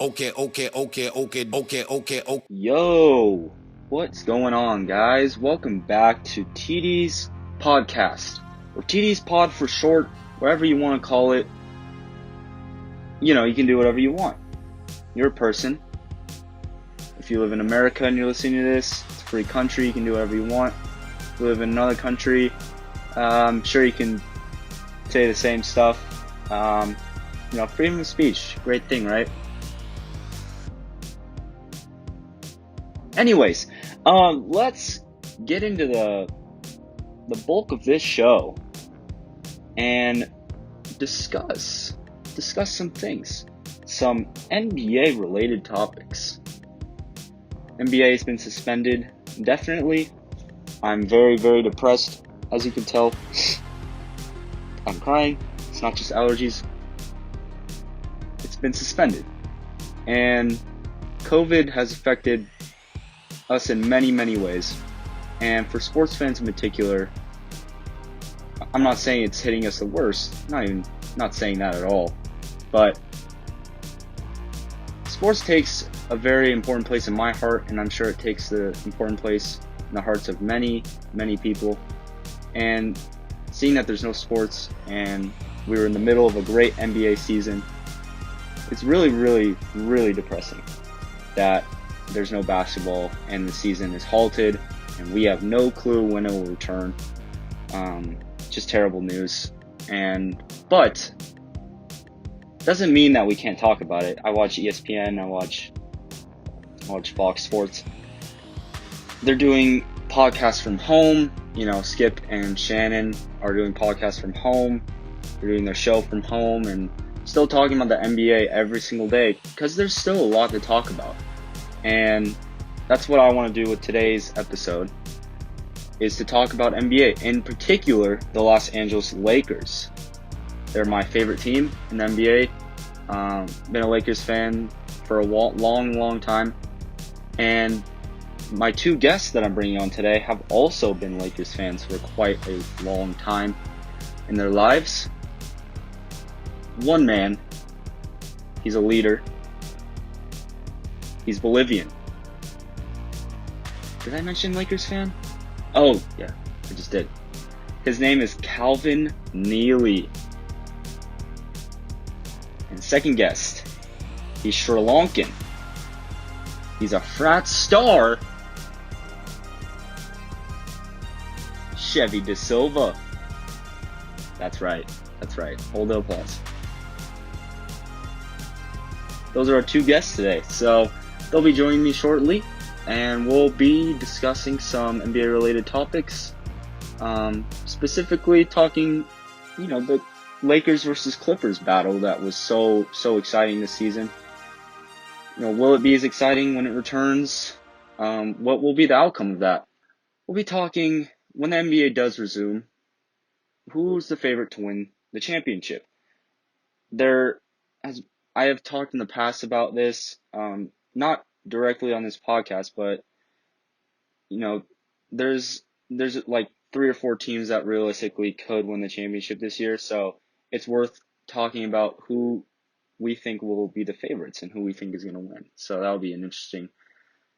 Okay. Yo, what's going on, guys? Welcome back to TD's podcast, or TD's pod for short, whatever you want to call it. You know, you can do whatever you want. You're a person. If you live in America and you're listening to this, it's a free country. You can do whatever you want. If you live in another country, I'm sure you can say the same stuff. Freedom of speech, great thing, right? Anyways, let's get into the bulk of this show and discuss some things, some NBA related topics. NBA has been suspended indefinitely. I'm very, very depressed, as you can tell. I'm crying. It's not just allergies. It's been suspended. And COVID has affected us in many, many ways. And for sports fans in particular, I'm not saying it's hitting us the worst. Not saying that at all. But sports takes a very important place in my heart, and I'm sure it takes the important place in the hearts of many, many people. And seeing that there's no sports and we were in the middle of a great NBA season, it's really, really, really depressing that there's no basketball and the season is halted and we have no clue when it will return. Just terrible news. But doesn't mean that we can't talk about it. I watch ESPN, I watch Fox Sports. They're doing podcasts from home. Skip and Shannon are doing podcasts from home. They're doing their show from home and still talking about the NBA every single day because there's still a lot to talk about. And that's what I want to do with today's episode, is to talk about NBA, in particular the Los Angeles Lakers. They're my favorite team in the NBA. Been a Lakers fan for a long time. And my two guests that I'm bringing on today have also been Lakers fans for quite a long time in their lives. One man, he's a leader. He's Bolivian. Did I mention Lakers fan? Oh, yeah, I just did. His name is Calvin Neely. And second guest, he's Sri Lankan. He's a frat star. Shevy De Silva. That's right. Hold the applause. Those are our two guests today. So they'll be joining me shortly, and we'll be discussing some NBA related topics. Specifically talking, the Lakers versus Clippers battle that was so exciting this season. Will it be as exciting when it returns? What will be the outcome of that? We'll be talking, when the NBA does resume, who's the favorite to win the championship? I have talked in the past about this, not directly on this podcast, but there's like 3 or 4 teams that realistically could win the championship this year, so it's worth talking about who we think will be the favorites and who we think is going to win. So that'll be an interesting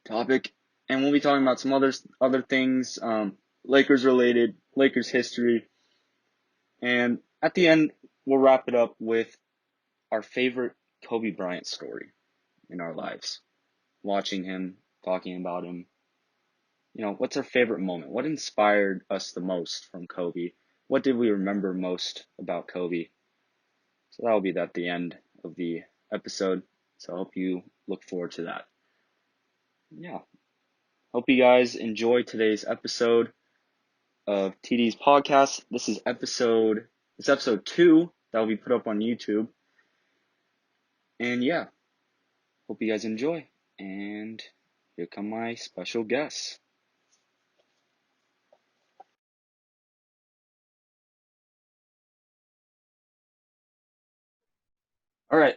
topic, and we'll be talking about some other things, Lakers related, Lakers history, and at the end we'll wrap it up with our favorite Kobe Bryant story in our lives. Watching him, talking about him. What's our favorite moment? What inspired us the most from Kobe? What did we remember most about Kobe? So that'll be at the end of the episode. So I hope you look forward to that. Yeah. Hope you guys enjoy today's episode of TD's podcast. This is episode 2 that will be put up on YouTube. And yeah, hope you guys enjoy. And here come my special guests. All right.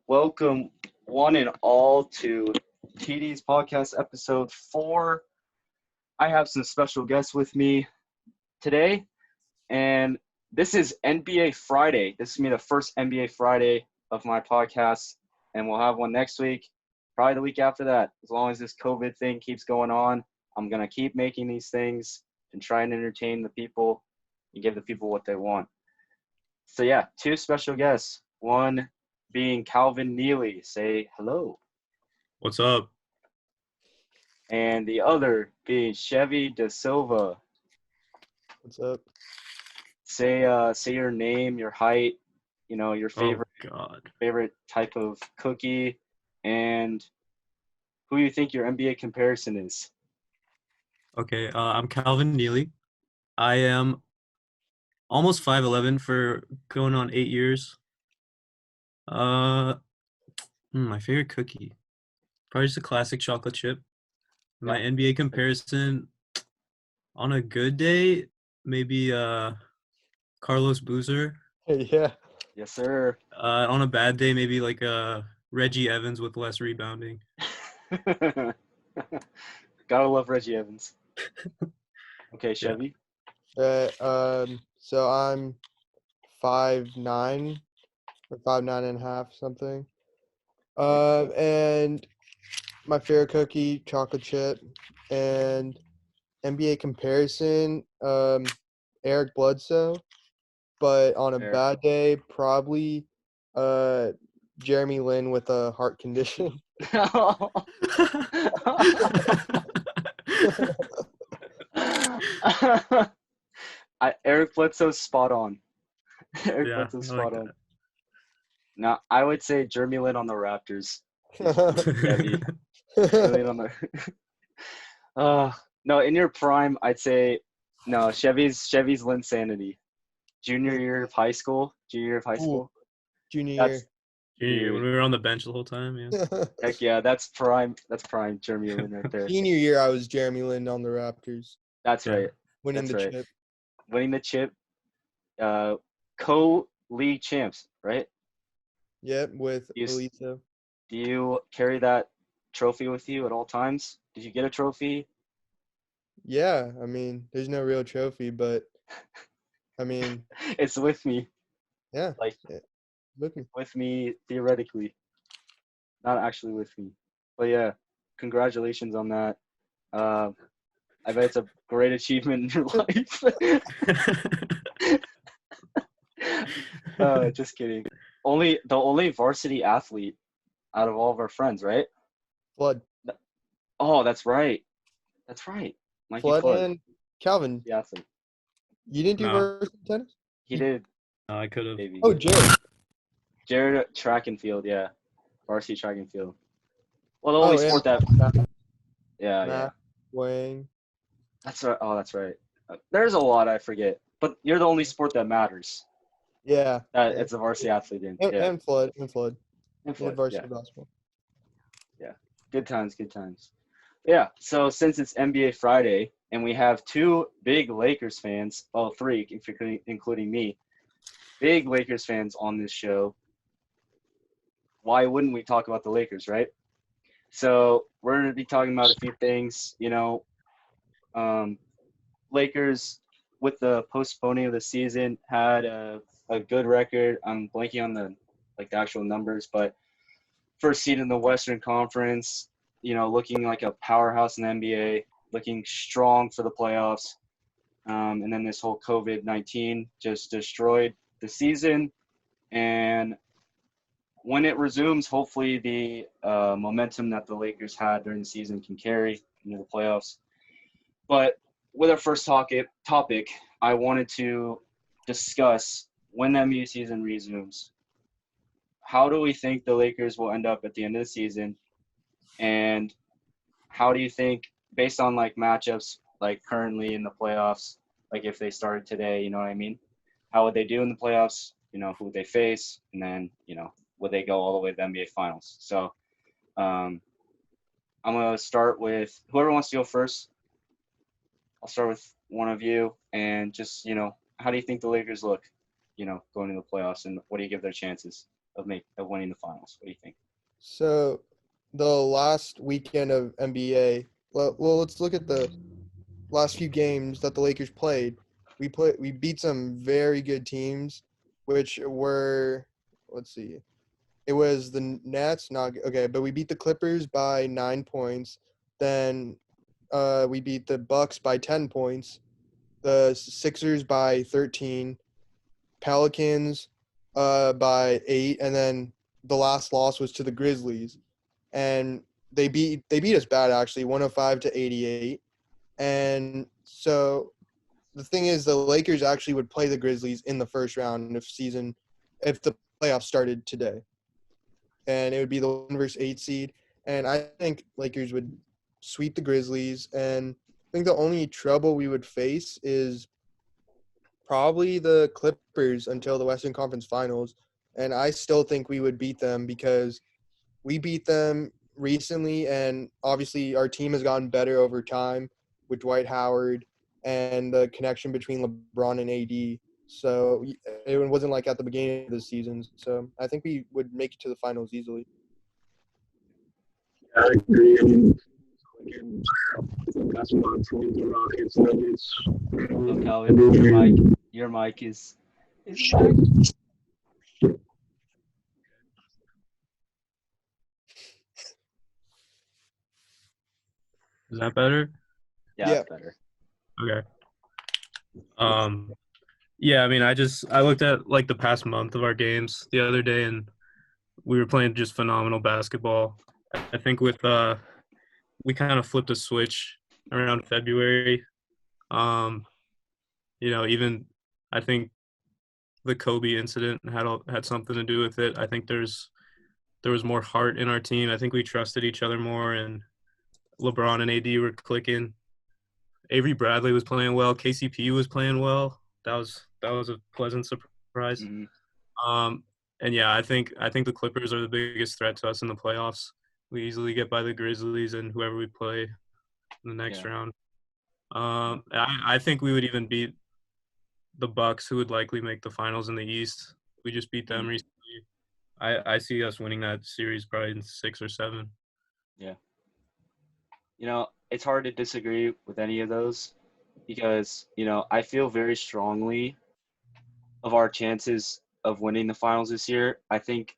Welcome one and all to TD's podcast episode 4. I have some special guests with me today, and this is NBA Friday. This is going to be the first NBA Friday of my podcast. and we'll have one next week, probably the week after that. As long as this COVID thing keeps going on, I'm gonna keep making these things and try and entertain the people and give the people what they want. So yeah, two special guests. One being Calvin Neely. Say hello. What's up? And the other being Chevy De Silva. What's up? Say your name, your height, your Oh favorite God. type of cookie, and who you think your NBA comparison is. Okay, I'm Calvin Neely. I am almost 5'11" for going on 8 years. Uh, my favorite cookie, probably just a classic chocolate chip. My Yeah. NBA comparison, on a good day, maybe Carlos Boozer. Yeah. Yes, sir. On a bad day, maybe like Reggie Evans with less rebounding. Gotta love Reggie Evans. Okay, Yeah. Chevy. So I'm 5'9" or 5'9.5" something. And my favorite cookie, chocolate chip, and NBA comparison, Eric Bledsoe. But on a Fair. bad day, probably Jeremy Lin with a heart condition. Eric Bledsoe's spot on. Eric Yeah, Bledsoe's I like spot on. that. Now, I would say Jeremy Lin on the Raptors. Chevy. Jeremy Lin on the. No, in your prime, I'd say no. Chevy's Linsanity. Junior year of high school. Ooh, junior That's Junior, when we were on the bench the whole time, yeah. year. heck yeah. That's prime. That's prime Jeremy Lin right there. Senior year, I was Jeremy Lin on the Raptors, That's Yeah. right. winning That's the right. chip. Winning the chip. Co-league champs, right? Yep, with You s- Elisa. Do you carry that trophy with you at all times? Did you get a trophy? Yeah, I mean, there's no real trophy, but I mean, It's with me, yeah, like with me. with me theoretically, not actually with me. But yeah, congratulations on that. Uh, I bet it's a great achievement in your life. Just kidding. The only varsity athlete out of all of our friends, right? Flood. Oh, that's right. That's right. Mikey Flood Flood, and Calvin. the athlete. You didn't do No. varsity tennis? He did, I could have. baby. Oh, Jared. Jared, track and field, yeah. Varsity track and field. Well, the only Oh, sport and that, yeah. Matt, Wang. That's right. Oh, that's right. There's a lot I forget, but you're the only sport that matters. Yeah. That it's a varsity athlete in. And, Yeah. and Flood. And Flood. And He had Floyd, varsity basketball. yeah. Good times, good times. Yeah. So since it's NBA Friday and we have two big Lakers fans, well, three if you're including me, big Lakers fans on this show. Why wouldn't we talk about the Lakers, right? So we're going to be talking about a few things. Lakers with the postponing of the season had a good record. I'm blanking on the actual numbers, but first seed in the Western Conference. Looking like a powerhouse in the NBA, looking strong for the playoffs. And then this whole COVID-19 just destroyed the season. And when it resumes, hopefully the momentum that the Lakers had during the season can carry into the playoffs. But with our first topic, I wanted to discuss when the NBA season resumes. How do we think the Lakers will end up at the end of the season? And how do you think, based on matchups currently in the playoffs, if they started today, you know what I mean? How would they do in the playoffs? Who would they face? And then, would they go all the way to the NBA Finals? So I'm going to start with whoever wants to go first. I'll start with one of you, and just how do you think the Lakers look, going into the playoffs, and what do you give their chances of winning the finals? What do you think? So, the last weekend of NBA. Well, let's look at the last few games that the Lakers played. We beat some very good teams, which were, let's see, It was the Nets, but we beat the Clippers by 9 points. Then we beat the Bucks by 10 points, the Sixers by 13, Pelicans by 8, and then the last loss was to the Grizzlies. And they beat us bad, actually, 105-88. And so the thing is, the Lakers actually would play the Grizzlies in the first round if the playoffs started today. And it would be the 1 versus 8 seed. And I think Lakers would sweep the Grizzlies. And I think the only trouble we would face is probably the Clippers until the Western Conference Finals. And I still think we would beat them because we beat them recently, and obviously our team has gotten better over time with Dwight Howard and the connection between LeBron and AD. So it wasn't like at the beginning of the season. So I think we would make it to the finals easily. I agree. I mean, that's about the Rockets, Nuggets. Oh, Calvin, your mic is back. Is that better? Yeah, Yeah. that's better. Okay. Yeah, I mean, I looked at like the past month of our games the other day, and we were playing just phenomenal basketball. I think we kind of flipped a switch around February. Even I think the Kobe incident had something to do with it. I think there was more heart in our team. I think we trusted each other more, and LeBron and AD were clicking. Avery Bradley was playing well. KCP was playing well. That was a pleasant surprise. Mm-hmm. And yeah, I think the Clippers are the biggest threat to us in the playoffs. We easily get by the Grizzlies and whoever we play in the next round. I think we would even beat the Bucks, who would likely make the finals in the East. We just beat them recently. I see us winning that series probably in 6 or 7. Yeah. It's hard to disagree with any of those because, I feel very strongly of our chances of winning the finals this year. I think,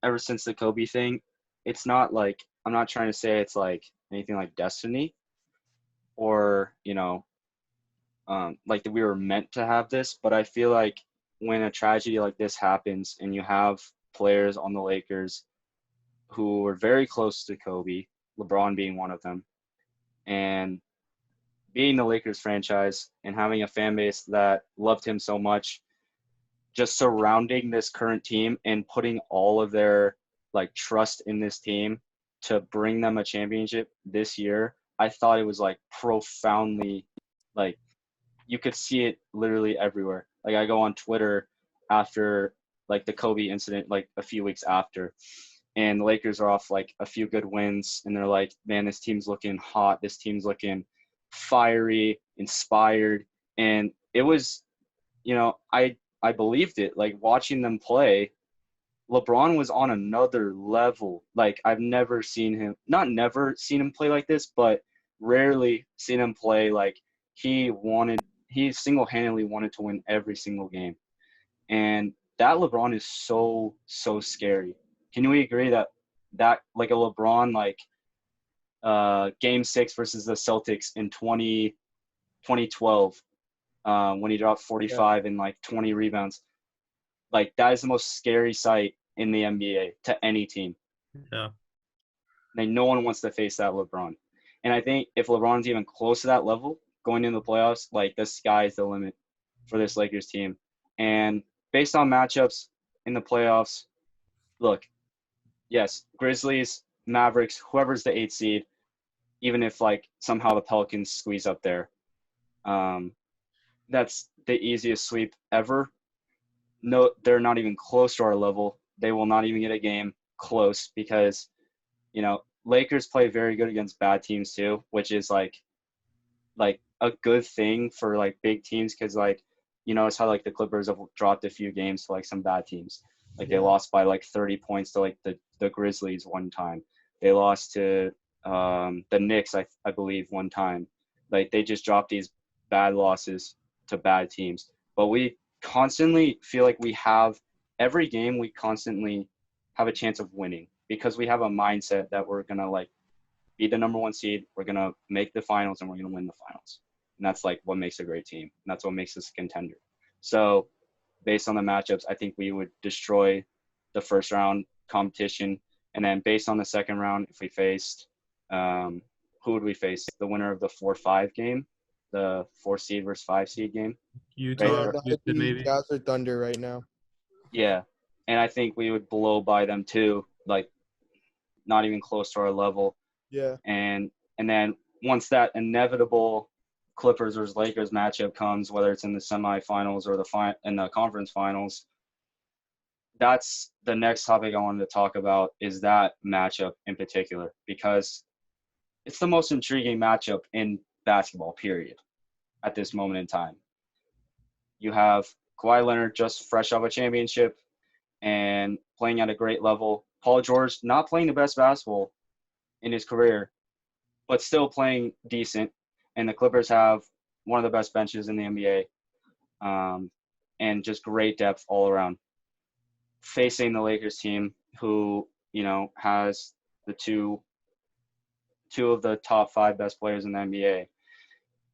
ever since the Kobe thing, it's not like, I'm not trying to say it's like anything like destiny or, like that we were meant to have this, but I feel like when a tragedy like this happens and you have players on the Lakers who were very close to Kobe, LeBron being one of them, and being the Lakers franchise and having a fan base that loved him so much, just surrounding this current team and putting all of their like trust in this team to bring them a championship this year, I thought it was like profoundly, like you could see it literally everywhere. Like I go on Twitter after like the Kobe incident, like a few weeks after, and the Lakers are off like a few good wins, and they're like, man, this team's looking hot. This team's looking fiery, inspired. And it was, I believed it. Like watching them play, LeBron was on another level. Like I've never seen him, not never seen him play like this, but rarely seen him play like he single-handedly wanted to win every single game. And that LeBron is so, so scary. Can we agree that like a LeBron, like game 6 versus the Celtics in 2012, when he dropped 45 and like 20 rebounds, like that is the most scary sight in the NBA to any team. Yeah. Like no one wants to face that LeBron. And I think if LeBron's even close to that level going into the playoffs, like the sky is the limit for this Lakers team. And based on matchups in the playoffs, look, yes, Grizzlies, Mavericks, whoever's the 8th seed, even if like somehow the Pelicans squeeze up there, that's the easiest sweep ever. No, they're not even close to our level. They will not even get a game close because, Lakers play very good against bad teams too, which is like a good thing for like big teams because like, it's how like the Clippers have dropped a few games to like some bad teams. Like they lost by like 30 points to like the Grizzlies one time. They lost to the Knicks, I believe, one time. Like they just dropped these bad losses to bad teams. But we constantly feel like we have every game we constantly have a chance of winning because we have a mindset that we're gonna like be the number one seed, we're gonna make the finals, and we're gonna win the finals. And that's like what makes a great team. And that's what makes us a contender. So based on the matchups, I think we would destroy the first round competition. And then based on the second round, if we faced, who would we face? The winner of the 4-5 game, the 4 seed versus 5 seed game. Utah, Yeah, or that would Houston, be maybe. Jazz or Thunder right now. Yeah. And I think we would blow by them too, like not even close to our level. Yeah. And then once that inevitable Clippers versus Lakers matchup comes, whether it's in the semifinals or in the conference finals, that's the next topic I wanted to talk about is that matchup in particular because it's the most intriguing matchup in basketball, period, at this moment in time. You have Kawhi Leonard just fresh off a championship and playing at a great level. Paul George not playing the best basketball in his career, but still playing decent. And the Clippers have one of the best benches in the NBA, and just great depth all around. Facing the Lakers team, who has the two of the top 5 best players in the NBA.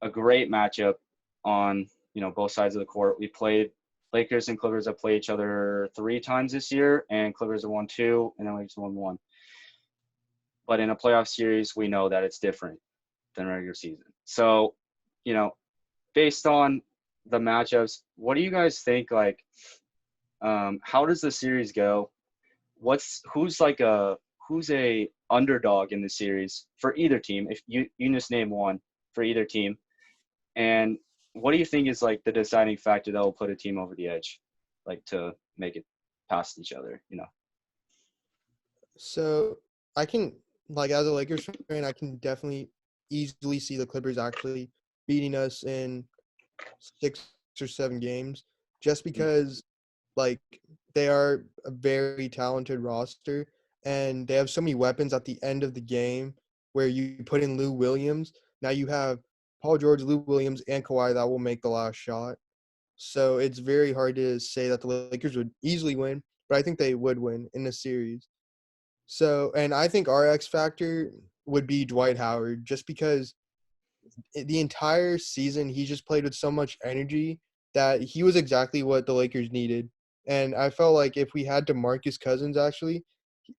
A great matchup on both sides of the court. We played Lakers and Clippers have played each other 3 times this year, and Clippers have won 2, and then Lakers won 1. But in a playoff series, we know that it's different than regular season. So, based on the matchups, what do you guys think? Like, how does the series go? Who's a underdog in the series for either team? If you just name one for either team, and what do you think is like the deciding factor that will put a team over the edge, like to make it past each other? So I can, like, as a Lakers fan, I can definitely easily see the Clippers actually beating us in 6 or 7 games, just because, like, they are a very talented roster and they have so many weapons at the end of the game where you put in Lou Williams. Now you have Paul George, Lou Williams, and Kawhi that will make the last shot. So it's very hard to say that the Lakers would easily win, but I think they would win in the series. So, and I think our X factor would be Dwight Howard, just because the entire season he just played with so much energy that he was exactly what the Lakers needed. And I felt like if we had DeMarcus Cousins, actually,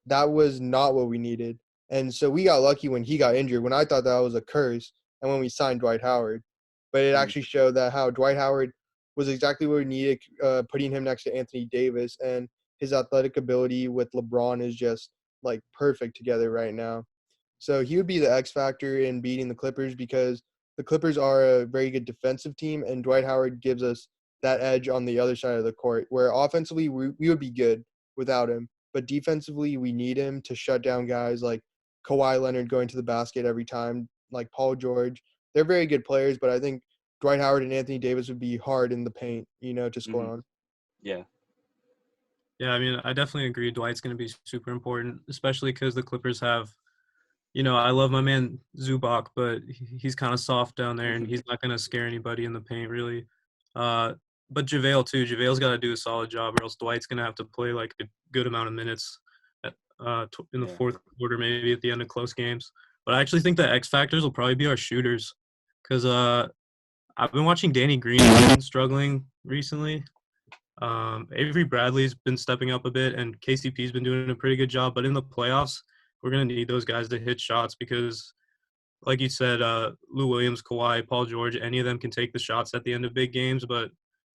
that was not what we needed. And so we got lucky when he got injured, when I thought that was a curse, and when we signed Dwight Howard. But it actually showed that how Dwight Howard was exactly what we needed, putting him next to Anthony Davis, and his athletic ability with LeBron is just like perfect together right now. So he would be the X factor in beating the Clippers, because the Clippers are a very good defensive team, and Dwight Howard gives us that edge on the other side of the court, where offensively we would be good without him, but defensively we need him to shut down guys like Kawhi Leonard going to the basket every time, like Paul George. They're very good players, but I think Dwight Howard and Anthony Davis would be hard in the paint, to score on. Yeah. Yeah, I mean, I definitely agree. Dwight's going to be super important, especially because the Clippers have, I love my man Zubac, but he's kind of soft down there, and he's not going to scare anybody in the paint, really. But JaVale, too. JaVale's got to do a solid job, or else Dwight's going to have to play, like, a good amount of minutes in the fourth quarter, maybe at the end of close games. But I actually think the X factors will probably be our shooters, because I've been watching Danny Green struggling recently. Avery Bradley's been stepping up a bit, and KCP's been doing a pretty good job. But in the playoffs, we're going to need those guys to hit shots because, like you said, Lou Williams, Kawhi, Paul George, any of them can take the shots at the end of big games. But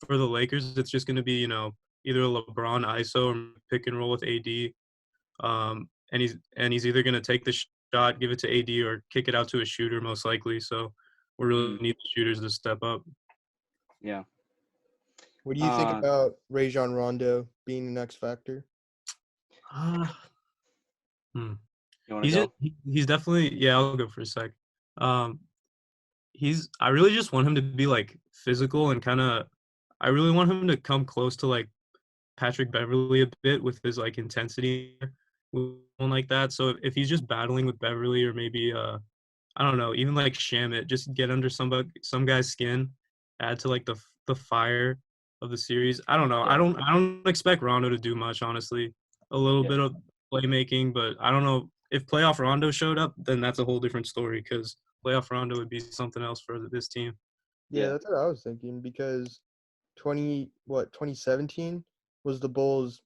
for the Lakers, it's just going to be, either a LeBron ISO or pick and roll with AD. And he's either going to take the shot, give it to AD, or kick it out to a shooter, most likely. So we really need the shooters to step up. Yeah. What do you think about Rajon Rondo being an X factor? You want to go? He's definitely, yeah, I'll go for a sec. I really just want him to be like physical and I really want him to come close to like Patrick Beverly a bit with his like intensity like that. So if he's just battling with Beverly, or maybe I don't know, even like Shamit, just get under some guy's skin, add to like the fire of the series. I don't know. Yeah. I don't expect Rondo to do much, honestly. A little Yeah. bit of playmaking, but I don't know if playoff Rondo showed up, then that's a whole different story because playoff Rondo would be something else for this team. Yeah, Yeah. that's what I was thinking because 2017 was the Bulls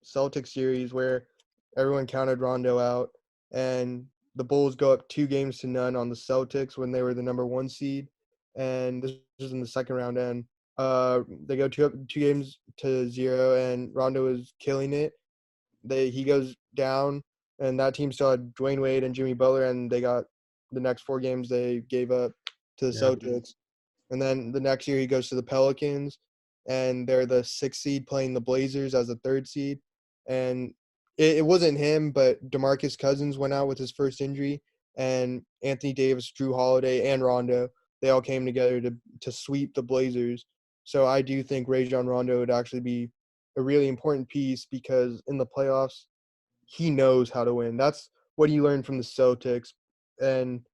Celtics series where everyone counted Rondo out, and the Bulls go up 2 games to none on the Celtics when they were the number 1 seed, and this was in the second round, and they go 2 games to 0, and Rondo is killing it. He goes down, and that team still had Dwayne Wade and Jimmy Butler, and they got the next 4 games they gave up to the Yeah. Celtics. And then the next year he goes to the Pelicans, and they're the 6th seed playing the Blazers as a 3rd seed. And it wasn't him, but DeMarcus Cousins went out with his first injury, and Anthony Davis, Drew Holiday, and Rondo, they all came together to sweep the Blazers. So I do think Rajon Rondo would actually be a really important piece because in the playoffs, he knows how to win. That's what he learned from the Celtics. And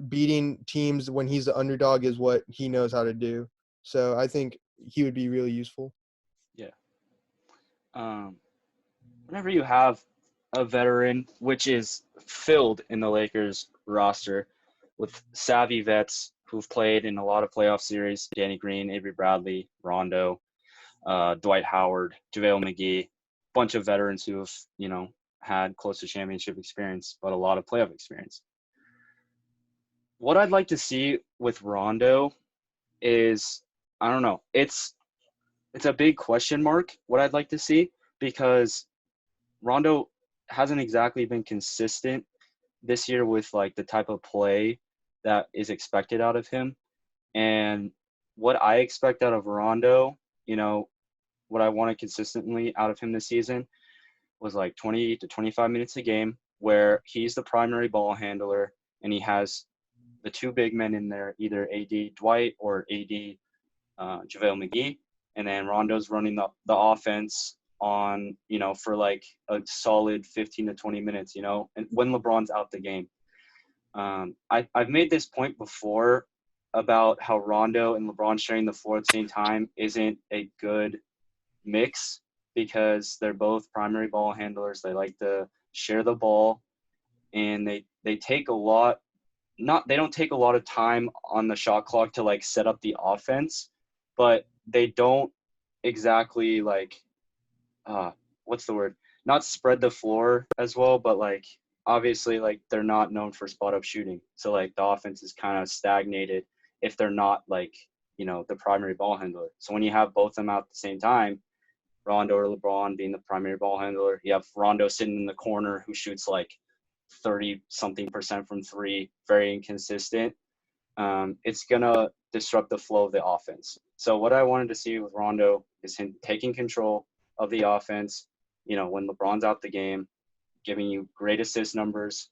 beating teams when he's the underdog is what he knows how to do. So I think he would be really useful. Yeah. Whenever you have a veteran, which is filled in the Lakers roster with savvy vets who've played in a lot of playoff series, Danny Green, Avery Bradley, Rondo, Dwight Howard, JaVale McGee, bunch of veterans who have, had close to championship experience, but a lot of playoff experience. What I'd like to see with Rondo is, I don't know, it's a big question mark, what I'd like to see, because Rondo hasn't exactly been consistent this year with like the type of play that is expected out of him. And what I expect out of Rondo, what I wanted consistently out of him this season was like 20 to 25 minutes a game where he's the primary ball handler and he has the two big men in there, either AD Dwight or AD JaVale McGee. And then Rondo's running the offense on, for like a solid 15 to 20 minutes, and when LeBron's out the game. I've made this point before about how Rondo and LeBron sharing the floor at the same time isn't a good mix because they're both primary ball handlers. They like to share the ball, and they take a lot – they don't take a lot of time on the shot clock to like set up the offense, but they don't exactly like what's the word? Not spread the floor as well, but like obviously like they're not known for spot up shooting. So like the offense is kind of stagnated if they're not like, the primary ball handler. So when you have both of them out at the same time, Rondo or LeBron being the primary ball handler, you have Rondo sitting in the corner who shoots like 30-something% from three, very inconsistent. It's going to disrupt the flow of the offense. So what I wanted to see with Rondo is him taking control of the offense, when LeBron's out the game, giving you great assist numbers,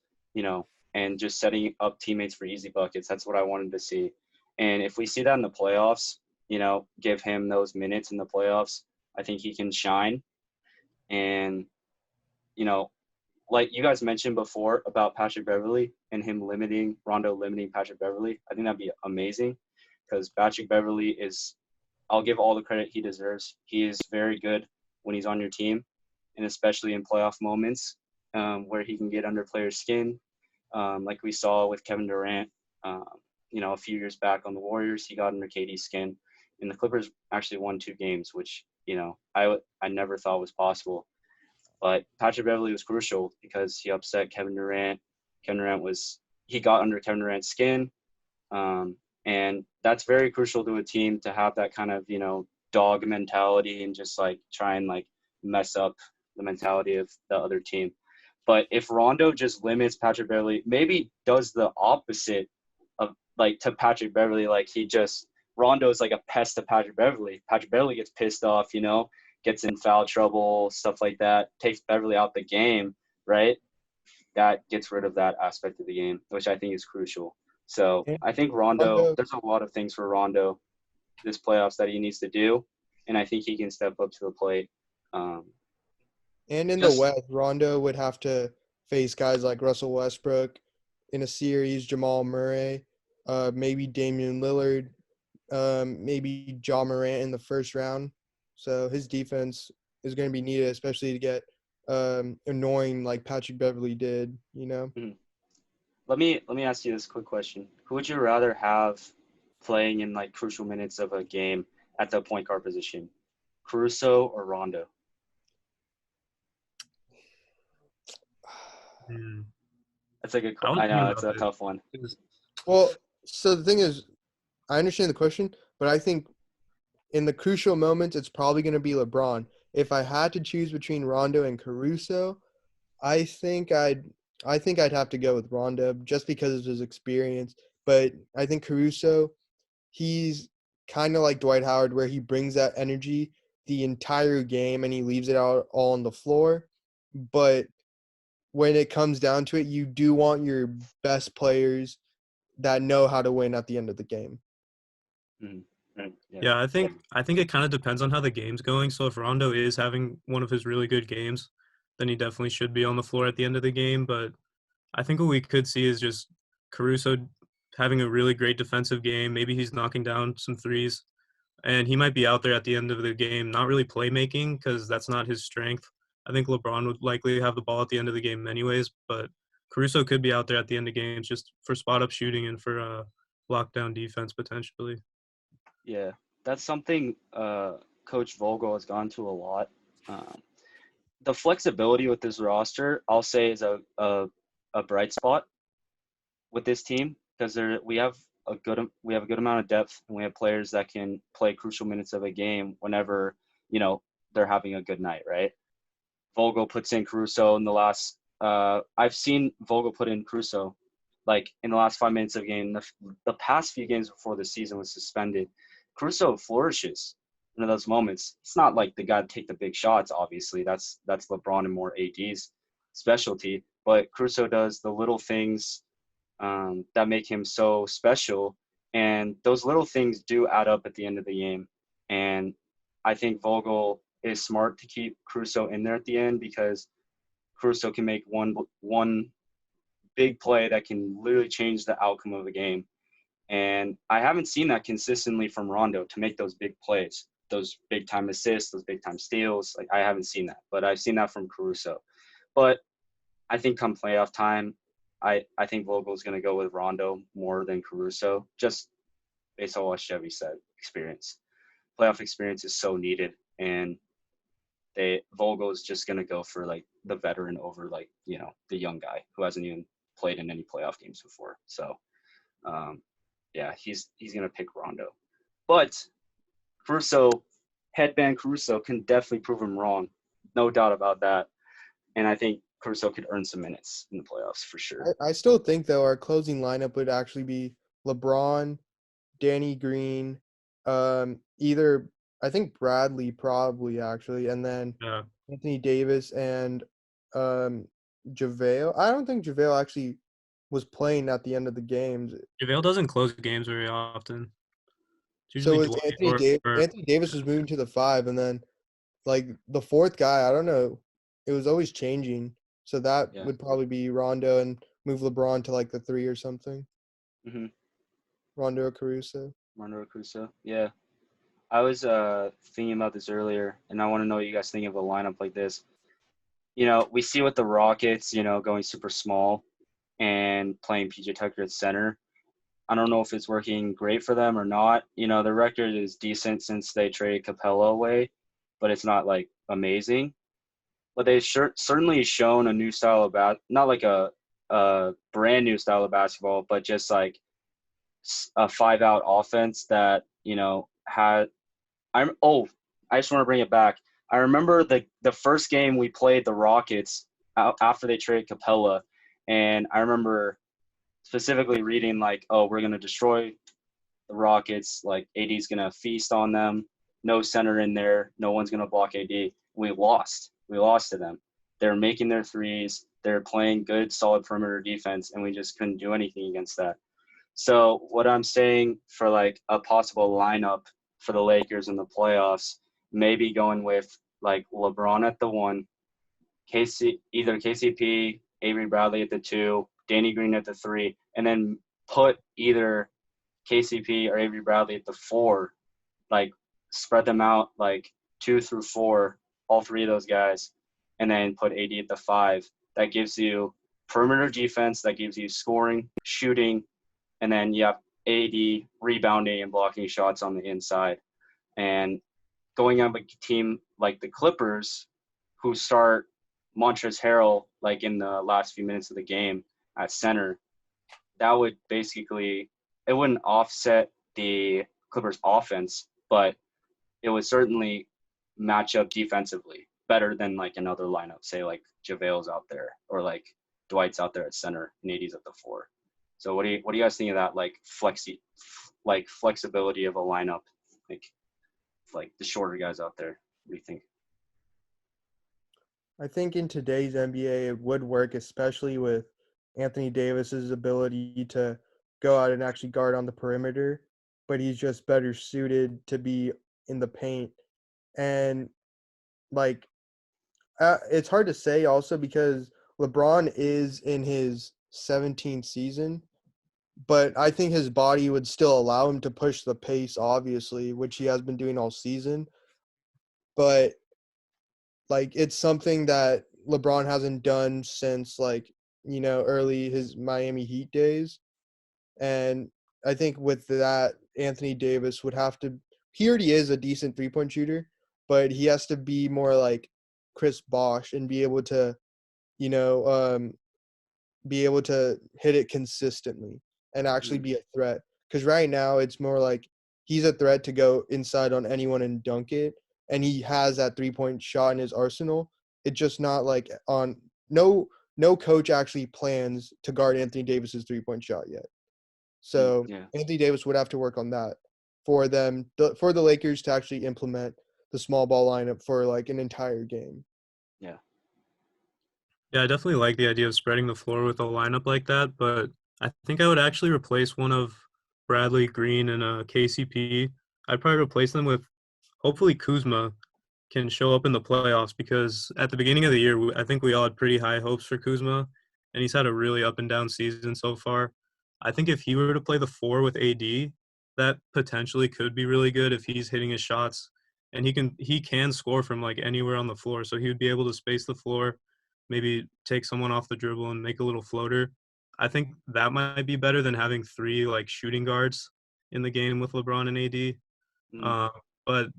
and just setting up teammates for easy buckets. That's what I wanted to see. And if we see that in the playoffs, give him those minutes in the playoffs, I think he can shine. And, like you guys mentioned before about Patrick Beverley and him Rondo limiting Patrick Beverley, I think that'd be amazing because Patrick Beverley I'll give all the credit he deserves. He is very good when he's on your team, and especially in playoff moments where he can get under players' skin, like we saw with Kevin Durant, a few years back on the Warriors. He got under KD's skin, and the Clippers actually won 2 games, which, I never thought was possible. But Patrick Beverley was crucial because he upset Kevin Durant. He got under Kevin Durant's skin. And that's very crucial to a team to have that kind of, dog mentality and just like try and like mess up the mentality of the other team. But if Rondo just limits Patrick Beverley, maybe does the opposite of like to Patrick Beverley, like Rondo is like a pest to Patrick Beverley. Patrick Beverley gets pissed off, gets in foul trouble, stuff like that, takes Beverley out the game, right? That gets rid of that aspect of the game, which I think is crucial. So And I think there's a lot of things for Rondo this playoffs that he needs to do, and I think he can step up to the plate. And in the West, Rondo would have to face guys like Russell Westbrook in a series, Jamal Murray, maybe Damian Lillard, maybe Ja Morant in the first round. So his defense is going to be needed, especially to get annoying like Patrick Beverly did. Let me ask you this quick question. Who would you rather have playing in like crucial minutes of a game at the point guard position? Caruso or Rondo? Hmm. That's a good I was I thinking know, it's about a this. tough one. Well, so the thing is, I understand the question, but I think in the crucial moments, it's probably going to be LeBron. If I had to choose between Rondo and Caruso, I think I'd have to go with Rondo just because of his experience. But I think Caruso, he's kind of like Dwight Howard, where he brings that energy the entire game and he leaves it out all on the floor. But when it comes down to it, you do want your best players that know how to win at the end of the game. Mm-hmm. Yeah, I think it kind of depends on how the game's going. So if Rondo is having one of his really good games, then he definitely should be on the floor at the end of the game. But I think what we could see is just Caruso having a really great defensive game. Maybe he's knocking down some threes, and he might be out there at the end of the game, not really playmaking because that's not his strength. I think LeBron would likely have the ball at the end of the game anyways, but Caruso could be out there at the end of games just for spot up shooting and for lockdown defense potentially. Yeah, that's something Coach Vogel has gone to a lot. Um, the flexibility with this roster, I'll say, is a bright spot with this team because we have a good amount of depth and we have players that can play crucial minutes of a game whenever they're having a good night, right? Vogel puts in Caruso in the last. I've seen Vogel put in Caruso like in the last 5 minutes of the game. The past few games before the season was suspended, Caruso flourishes in those moments. It's not like the guy to take the big shots. Obviously, that's LeBron and more AD's specialty. But Caruso does the little things that make him so special, and those little things do add up at the end of the game. And I think Vogel is smart to keep Caruso in there at the end because Caruso can make one big play that can literally change the outcome of the game. And I haven't seen that consistently from Rondo to make those big plays, those big time assists, those big time steals. Like I haven't seen that, but I've seen that from Caruso. But I think come playoff time, I think Vogel's going to go with Rondo more than Caruso, just based on what Chevy said, experience. Playoff experience is so needed, and Vogel's just going to go for like the veteran over like, the young guy who hasn't even played in any playoff games before. So, yeah, he's going to pick Rondo. But Caruso, headband Caruso can definitely prove him wrong. No doubt about that. And I think Caruso could earn some minutes in the playoffs for sure. I still think though our closing lineup would actually be LeBron, Danny Green, either I think Bradley probably actually, and then Yeah, Anthony Davis and JaVale. I don't think JaVale actually was playing at the end of the games. JaVale doesn't close games very often. It's So usually was Dwight or Anthony Davis was moving to the 5, and then like the fourth guy, I don't know. It was always changing. So that Yeah. would probably be Rondo and move LeBron to like the 3 or something. Mm-hmm. Rondo or Caruso. Rondo Caruso. Yeah. I was thinking about this earlier, and I want to know what you guys think of a lineup like this. We see with the Rockets, going super small and playing PJ Tucker at center. I don't know if it's working great for them or not. The record is decent since they traded Capella away, but it's not like amazing. But they've certainly shown a new style of not like a brand new style of basketball, but just like a 5-out offense that had. I just want to bring it back. I remember the first game we played the Rockets after they traded Capella, and I remember specifically reading like, oh, we're gonna destroy the Rockets. Like AD's gonna feast on them. No center in there. No one's gonna block AD. We lost. We lost to them. They're making their threes. They're playing good, solid perimeter defense, and we just couldn't do anything against that. So what I'm saying for like a possible lineup for the Lakers in the playoffs, maybe going with like LeBron at the 1, either KCP, Avery Bradley at the 2, Danny Green at the 3, and then put either KCP or Avery Bradley at the 4, like spread them out like 2 through 4, all three of those guys, and then put AD at the 5. That gives you perimeter defense, that gives you scoring, shooting, and then you have AD rebounding and blocking shots on the inside. And going on a team like the Clippers, who start Montrezl Harrell like in the last few minutes of the game at center, that would basically, it wouldn't offset the Clippers offense, but it would certainly match up defensively better than like another lineup, say like JaVale's out there or like Dwight's out there at center and AD's at the 4. So what do you guys think of that, like flexibility of a lineup, like the shorter guys out there? What do you think? I think in today's NBA it would work, especially with Anthony Davis's ability to go out and actually guard on the perimeter, but he's just better suited to be in the paint. And like it's hard to say also because LeBron is in his 17th season, but I think his body would still allow him to push the pace, obviously, which he has been doing all season. But like it's something that LeBron hasn't done since like, early his Miami Heat days. And I think with that, Anthony Davis would have to, he already is a decent 3-point shooter, but he has to be more like Chris Bosh and be able to, be able to hit it consistently and actually be a threat. Because right now it's more like he's a threat to go inside on anyone and dunk it. And he has that 3-point shot in his arsenal. It's just not like on no coach actually plans to guard Anthony Davis's 3-point shot yet. So Anthony Davis would have to work on that for them, for the Lakers to actually implement the small ball lineup for like an entire game. Yeah. Yeah, I definitely like the idea of spreading the floor with a lineup like that, but I think I would actually replace one of Bradley, Green, and KCP. I'd probably replace them with hopefully Kuzma can show up in the playoffs, because at the beginning of the year, I think we all had pretty high hopes for Kuzma, and he's had a really up and down season so far. I think if he were to play the 4 with AD, that potentially could be really good if he's hitting his shots, and he can score from like anywhere on the floor, so he would be able to space the floor, maybe take someone off the dribble and make a little floater. I think that might be better than having 3 like shooting guards in the game with LeBron and AD. But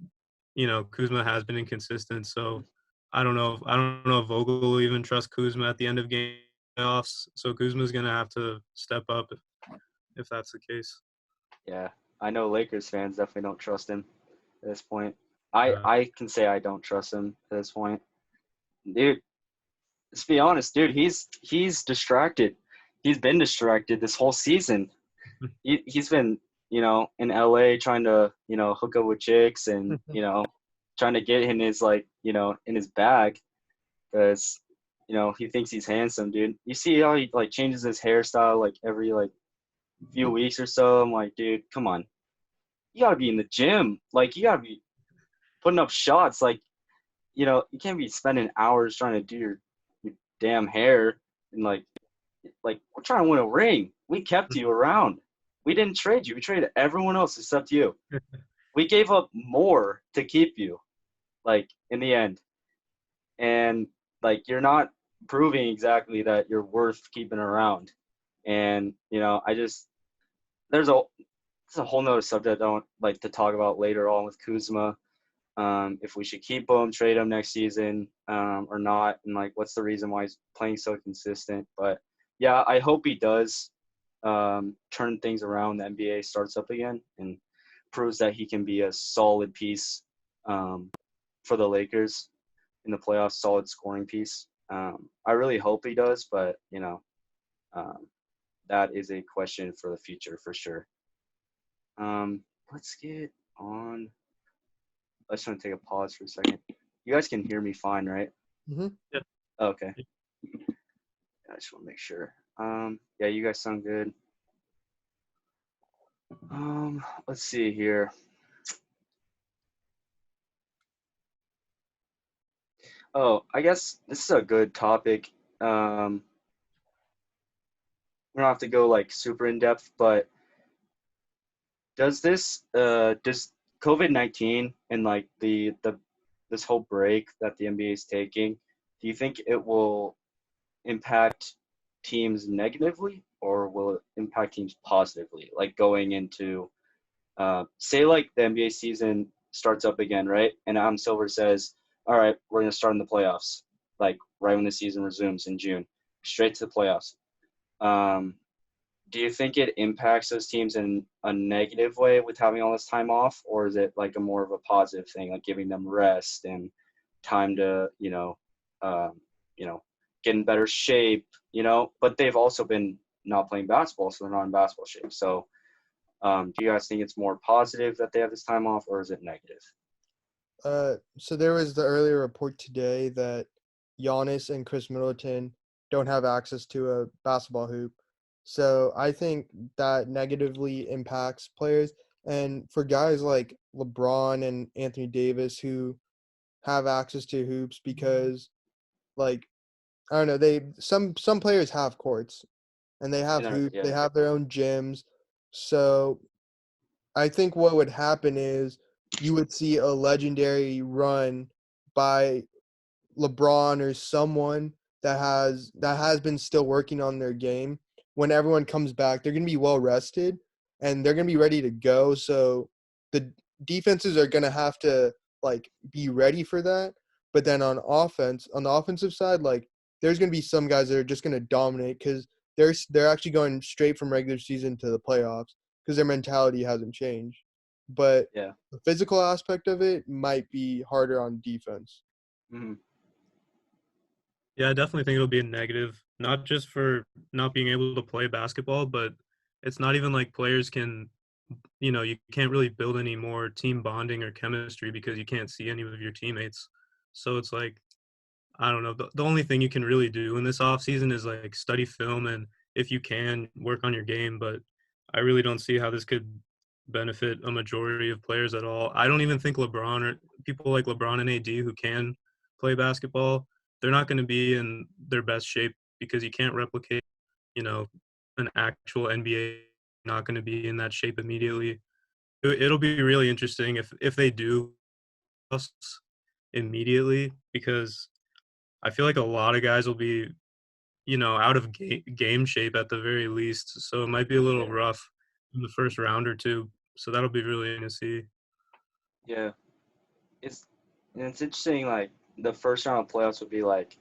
Kuzma has been inconsistent, so I don't know. I don't know if Vogel will even trust Kuzma at the end of game playoffs. So Kuzma's gonna have to step up if that's the case. Yeah, I know Lakers fans definitely don't trust him at this point. I can say I don't trust him at this point, dude. Let's be honest, dude. He's distracted. He's been distracted this whole season. He's been, in LA trying to, hook up with chicks and, trying to get in his in his bag, because, he thinks he's handsome, dude. You see how he like changes his hairstyle like every like few weeks or so. I'm like, dude, come on. You gotta be in the gym. Like, you gotta be putting up shots. Like, you can't be spending hours trying to do your damn hair and like we're trying to win a ring. We kept you around. We didn't trade you. We traded everyone else except you. We gave up more to keep you, like, in the end. And like, you're not proving exactly that you're worth keeping around. And it's a whole nother subject I don't like to talk about later on with Kuzma. If we should keep him, trade him next season, or not, and like what's the reason why he's playing so consistent. But yeah, I hope he does turn things around. The NBA starts up again and proves that he can be a solid piece for the Lakers in the playoffs, solid scoring piece. I really hope he does, but that is a question for the future for sure. Let's get on. I just want to take a pause for a second. You guys can hear me fine, right? Mm-hmm. Yeah. Okay. I just want to make sure. Yeah, you guys sound good. Let's see here. Oh, I guess this is a good topic. We don't have to go like super in depth, but does COVID-19 and like the this whole break that the NBA is taking, do you think it will impact teams negatively or will it impact teams positively? Like going into, say, like the NBA season starts up again, right? And Adam Silver says, all right, we're going to start in the playoffs, like right when the season resumes in June, straight to the playoffs. Do you think it impacts those teams in a negative way with having all this time off, or is it like a more of a positive thing, like giving them rest and time to, you know, get in better shape, But they've also been not playing basketball, so they're not in basketball shape. So, do you guys think it's more positive that they have this time off, or is it negative? So there was the earlier report today that Giannis and Chris Middleton don't have access to a basketball hoop. So I think that negatively impacts players. And for guys like LeBron and Anthony Davis who have access to hoops because, like, I don't know, some players have courts and they have hoops, they Yeah. have their own gyms. So I think what would happen is you would see a legendary run by LeBron or someone that has been still working on their game. When everyone comes back, they're going to be well rested and they're going to be ready to go. So the defenses are going to have to like be ready for that. But then on the offensive side, like there's going to be some guys that are just going to dominate because they're actually going straight from regular season to the playoffs because their mentality hasn't changed. But Yeah. the physical aspect of it might be harder on defense. Mm-hmm. Yeah, I definitely think it'll be a negative, not just for not being able to play basketball, but it's not even like players can, you can't really build any more team bonding or chemistry because you can't see any of your teammates. So it's like, I don't know, the only thing you can really do in this off season is like study film and if you can work on your game, but I really don't see how this could benefit a majority of players at all. I don't even think LeBron or people like LeBron and AD who can play basketball, they're not going to be in their best shape because you can't replicate, you know, an actual NBA not going to be in that shape immediately. It'll be really interesting if they do immediately because I feel like a lot of guys will be, out of game shape at the very least. So it might be a little rough in the first round or two. So that'll be really interesting to see. Yeah. It's interesting, like the first round of playoffs would be like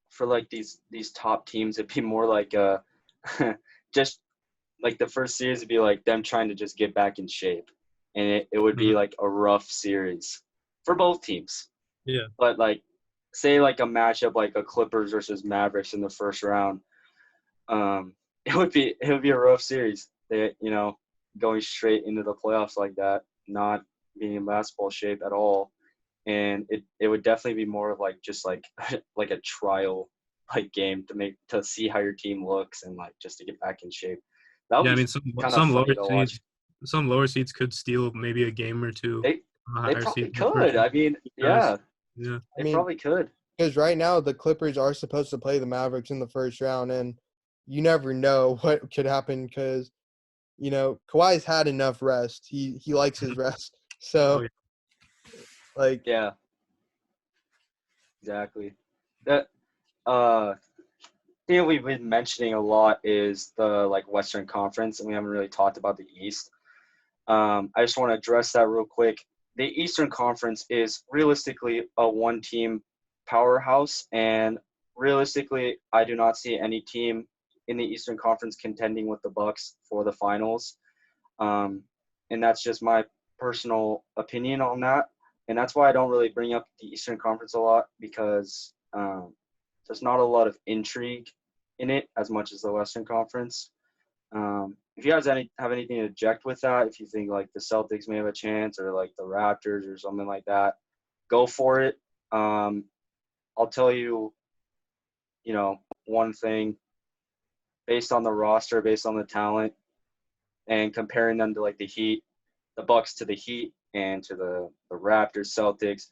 for like these top teams, it'd be more like just like the first series would be like them trying to just get back in shape. And it would be Mhm. like a rough series for both teams. Yeah. But like say like a matchup like a Clippers versus Mavericks in the first round, it would be a rough series. They going straight into the playoffs like that, not being in basketball shape at all. And it would definitely be more of like just like like a trial like game to see how your team looks and like just to get back in shape. That would Yeah, I be mean kind of some lower funny to watch. seeds some lower seeds could steal maybe a game or two They on the they higher probably seeds in the first could. I round mean, because yeah, yeah. I they mean, probably could. because right now the Clippers are supposed to play the Mavericks in the first round, and you never know what could happen because Kawhi's had enough rest. He likes his rest, Oh so yeah. like Yeah, exactly. That thing we've been mentioning a lot is the like Western Conference, and we haven't really talked about the East. I just want to address that real quick. The Eastern Conference is realistically a one-team powerhouse, and realistically, I do not see any team in the Eastern Conference contending with the Bucks for the finals. And that's just my personal opinion on that. And that's why I don't really bring up the Eastern Conference a lot because there's not a lot of intrigue in it as much as the Western Conference. If you guys have anything to object with that, if you think like the Celtics may have a chance or like the Raptors or something like that, go for it. I'll tell you, one thing based on the roster, based on the talent, and comparing them to like the Heat, the Bucks to the Heat, and to the Raptors, Celtics,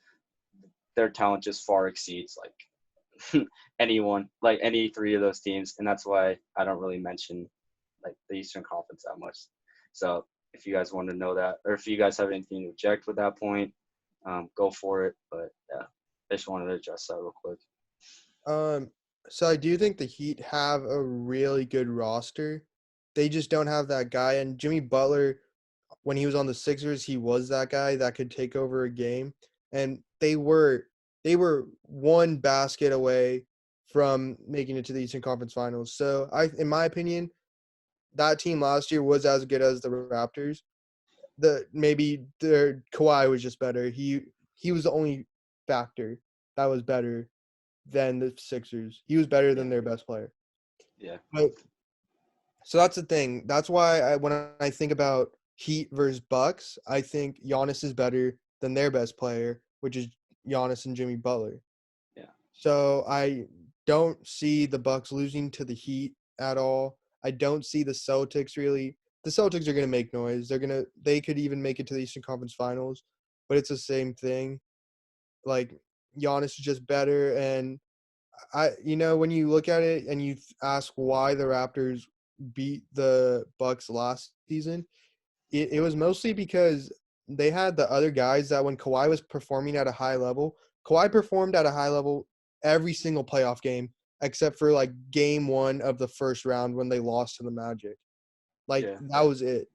their talent just far exceeds like anyone, like any three of those teams, and that's why I don't really mention like the Eastern Conference that much. So if you guys want to know that, or if you guys have anything to object with that point, go for it. But yeah, I just wanted to address that real quick. So I do think the Heat have a really good roster. They just don't have that guy. And Jimmy Butler, when he was on the Sixers, he was that guy that could take over a game. And they were one basket away from making it to the Eastern Conference Finals. So in my opinion, that team last year was as good as the Raptors. Maybe their Kawhi was just better. He was the only factor that was better than the Sixers. He was better than their best player. Yeah. But so that's the thing. That's why when I think about Heat versus Bucks, I think Giannis is better than their best player, which is Giannis and Jimmy Butler. Yeah. So I don't see the Bucks losing to the Heat at all. I don't see the Celtics really. The Celtics are going to make noise. They could even make it to the Eastern Conference Finals, but it's the same thing. Like Giannis is just better, and when you look at it and you ask why the Raptors beat the Bucks last season, it was mostly because they had the other guys that when Kawhi was performing at a high level, Kawhi performed at a high level every single playoff game except for like game 1 of the first round when they lost to the Magic. Like that was it.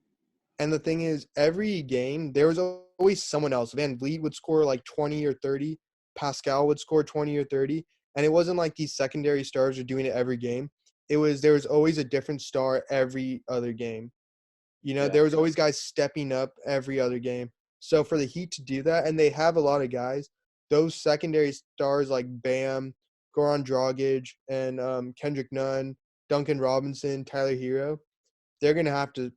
And the thing is, every game there was always someone else. Van Vliet would score like 20 or 30. Pascal would score 20 or 30. And it wasn't like these secondary stars are doing it every game. There was always a different star every other game. There was always guys stepping up every other game. So for the Heat to do that, and they have a lot of guys, those secondary stars like Bam, Goran Dragic, and Kendrick Nunn, Duncan Robinson, Tyler Hero, they're going to have to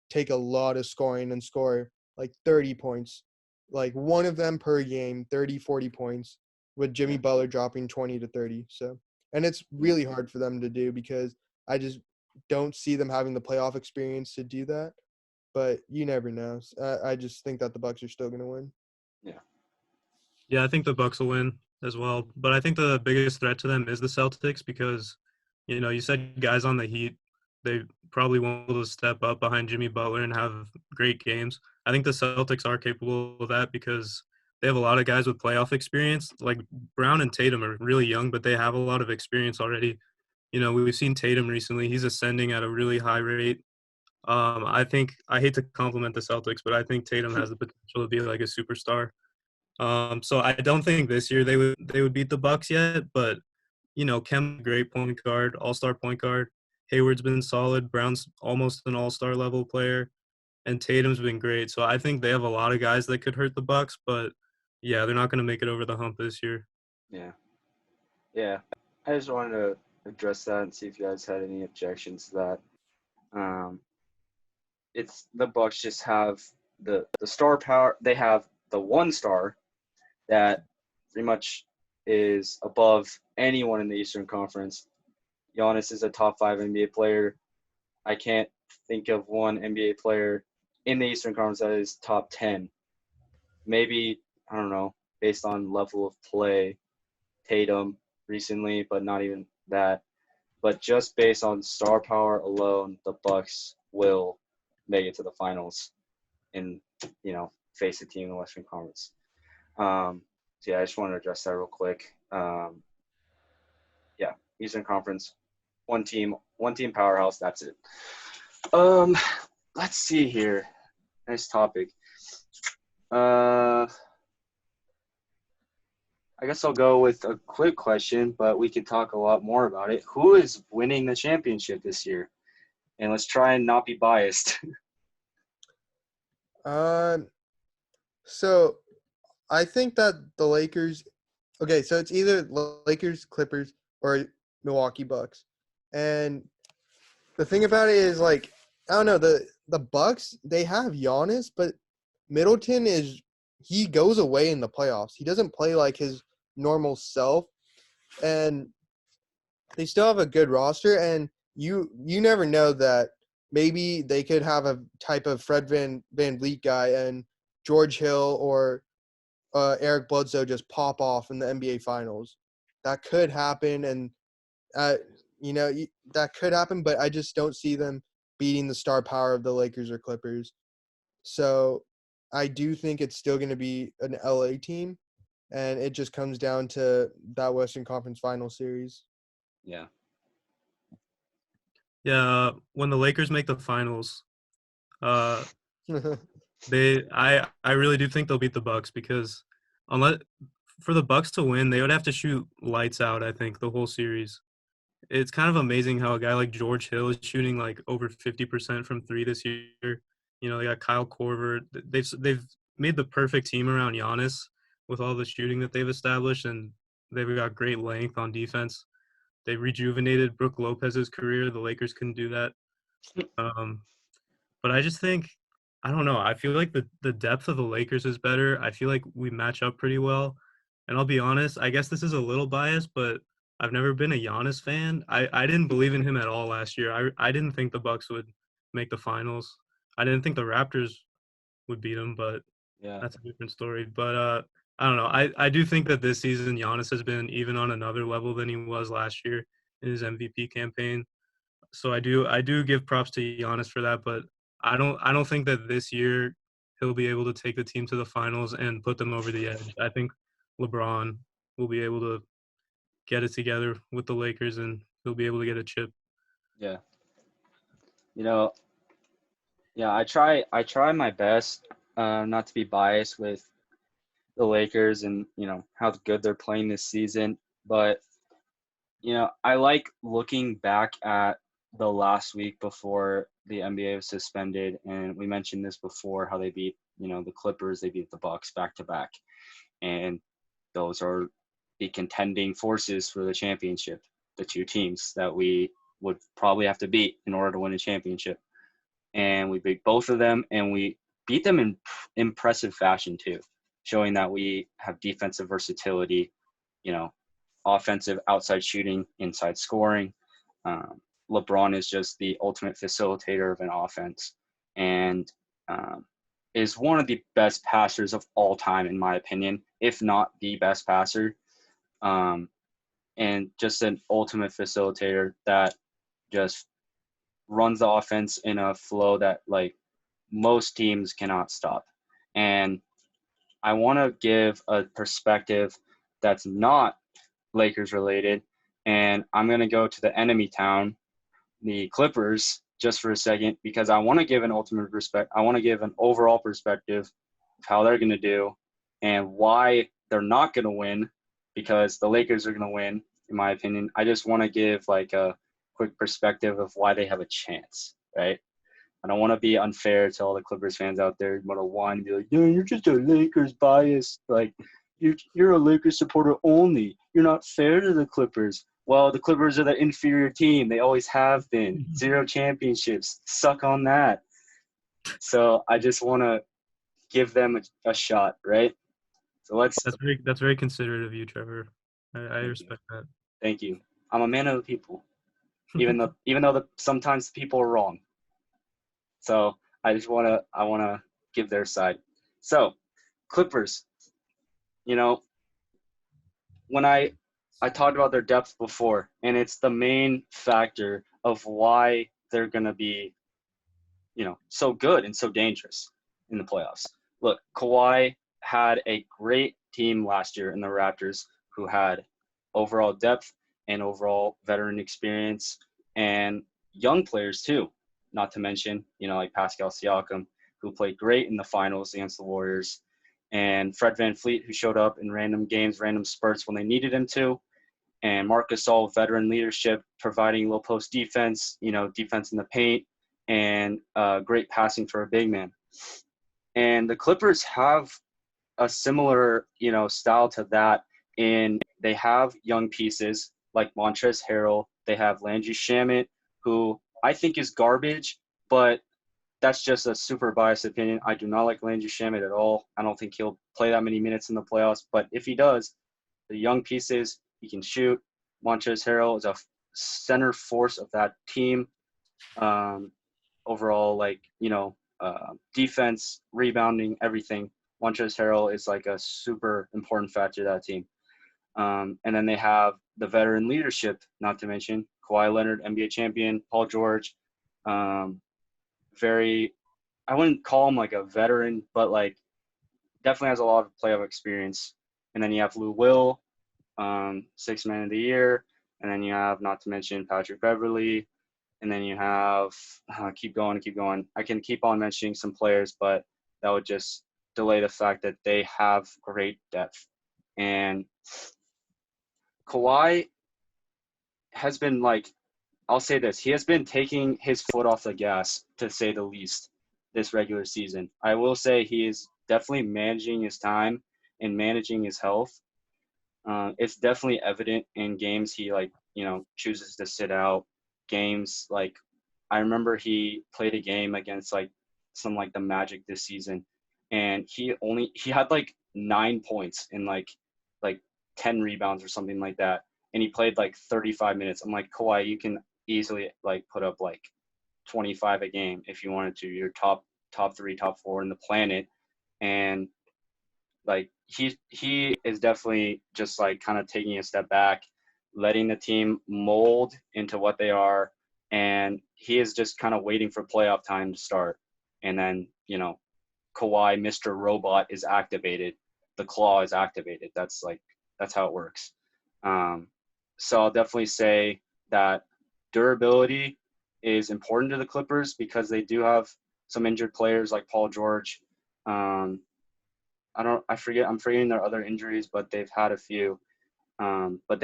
take a lot of scoring and score like 30 points. Like one of them per game, 30, 40 points, with Jimmy Butler dropping 20 to 30. So, and it's really hard for them to do because I just don't see them having the playoff experience to do that. But you never know. I just think that the Bucks are still going to win. Yeah, I think the Bucks will win as well. But I think the biggest threat to them is the Celtics because, you said guys on the Heat, they probably won't be able to step up behind Jimmy Butler and have great games. I think the Celtics are capable of that because they have a lot of guys with playoff experience. Like Brown and Tatum are really young, but they have a lot of experience already. We've seen Tatum recently. He's ascending at a really high rate. I hate to compliment the Celtics, but I think Tatum has the potential to be like a superstar. So I don't think this year they would beat the Bucks yet, but Kem's a great point guard, all-star point guard. Hayward's been solid. Brown's almost an all-star level player, and Tatum's been great. So I think they have a lot of guys that could hurt the Bucks, but yeah, they're not going to make it over the hump this year. Yeah. I just wanted to address that and see if you guys had any objections to that. It's the Bucks just have the star power. They have the one star that pretty much is above anyone in the Eastern Conference. Giannis is a top 5 NBA player. I can't think of one NBA player in the Eastern Conference that is top 10. Maybe, I don't know, based on level of play, Tatum recently, but not even that. But just based on star power alone, the Bucks will make it to the finals and, face a team in the Western Conference. So I just wanted to address that real quick. Eastern Conference, one team powerhouse. That's it. Let's see here. Nice topic. I guess I'll go with a quick question, but we could talk a lot more about it. Who is winning the championship this year? And let's try and not be biased. So I think that the Lakers. Okay, so it's either Lakers, Clippers, or Milwaukee Bucks. And the thing about it is, like, I don't know, the Bucks, they have Giannis, but Middleton he goes away in the playoffs. He doesn't play like his normal self, and they still have a good roster. And you never know that maybe they could have a type of Fred Van Vliet guy and George Hill or Eric Bledsoe just pop off in the NBA Finals. That could happen, and that could happen, but I just don't see them beating the star power of the Lakers or Clippers. So I do think it's still going to be an LA team, and it just comes down to that Western Conference Final Series. Yeah. Yeah, when the Lakers make the finals, uh, I really do think they'll beat the Bucks because unless for the Bucks to win, they would have to shoot lights out, I think, the whole series. It's kind of amazing how a guy like George Hill is shooting like over 50% from three this year. You know, they got Kyle Korver. They've made the perfect team around Giannis with all the shooting that they've established, and they've got great length on defense. They rejuvenated Brook Lopez's career. The Lakers couldn't do that. Um, but I just think I don't know. I feel like the depth of the Lakers is better. I feel like we match up pretty well. And I'll be honest, I guess this is a little biased, but I've never been a Giannis fan. I didn't believe in him at all last year. I didn't think the Bucks would make the finals. I didn't think the Raptors would beat them, but Yeah. that's a different story. But I don't know. I do think that this season Giannis has been even on another level than he was last year in his MVP campaign. So I do give props to Giannis for that, but I don't think that this year he'll be able to take the team to the finals and put them over the edge. I think LeBron will be able to get it together with the Lakers and he'll be able to get a chip. Yeah. You know, yeah, I try my best not to be biased with the Lakers and, how good they're playing this season, but I like looking back at the last week before the NBA was suspended, and we mentioned this before how they beat, the Clippers, they beat the Bucks back to back, and those are the contending forces for the championship, the two teams that we would probably have to beat in order to win a championship. And we beat both of them, and we beat them in impressive fashion too, showing that we have defensive versatility, offensive outside shooting, inside scoring. LeBron is just the ultimate facilitator of an offense and is one of the best passers of all time, in my opinion, if not the best passer. And just an ultimate facilitator that just runs the offense in a flow that like most teams cannot stop. And I want to give a perspective that's not Lakers related, and I'm going to go to the enemy town, the Clippers, just for a second, because I want to give an I want to give an overall perspective of how they're going to do and why they're not going to win, because the Lakers are going to win, in my opinion. I just want to give like a quick perspective of why they have a chance, right? I don't want to be unfair to all the Clippers fans out there who want to whine and be like, "Yeah, you're just a Lakers bias. Like, you're a Lakers supporter only. You're not fair to the Clippers." Well, the Clippers are the inferior team. They always have been. 0 championships. Suck on that. So I just want to give them a shot, right? So let's. That's very considerate of you, Trevor. I respect that. Thank you. I'm a man of the people, even though sometimes people are wrong. So I want to give their side. So Clippers, when I talked about their depth before, and it's the main factor of why they're going to be, so good and so dangerous in the playoffs. Look, Kawhi had a great team last year in the Raptors who had overall depth and overall veteran experience and young players too, not to mention, like Pascal Siakam, who played great in the finals against the Warriors, and Fred VanVleet, who showed up in random games, random spurts when they needed him to, and Marc Gasol, veteran leadership, providing low post defense, defense in the paint, and great passing for a big man. And the Clippers have a similar, style to that in they have young pieces like Montrezl Harrell. They have Landry Shamet, who I think is garbage, but that's just a super biased opinion. I do not like Landry Shamet at all. I don't think he'll play that many minutes in the playoffs, but if he does, the young pieces, he can shoot. Montrezl Harrell is a center force of that team. Overall, defense, rebounding, everything. Montrezl Harrell is like a super important factor to that team. And then they have the veteran leadership, not to mention Kawhi Leonard, NBA champion, Paul George. I I wouldn't call him like a veteran, but like definitely has a lot of playoff experience. And then you have Lou Will, Sixth Man of the Year, and then you have, not to mention, Patrick Beverly, and then you have keep going. I can keep on mentioning some players, but that would just delay the fact that they have great depth. And Kawhi has been like, I'll say this, he has been taking his foot off the gas, to say the least, this regular season. I will say he is definitely managing his time and managing his health. It's definitely evident in games he chooses to sit out. Games like, I remember he played a game against like the Magic this season, and he had like 9 points and like 10 rebounds or something like that, and he played like 35 minutes. I'm like, Kawhi, you can easily like put up like 25 a game if you wanted to. You're top 3, top 4 in the planet, and like he is definitely just like kind of taking a step back, letting the team mold into what they are, and he is just kind of waiting for playoff time to start. And then, Kawhi, Mr. Robot, is activated. The claw is activated. That's how it works. So I'll definitely say that durability is important to the Clippers because they do have some injured players like Paul George. I'm forgetting their other injuries, but they've had a few. But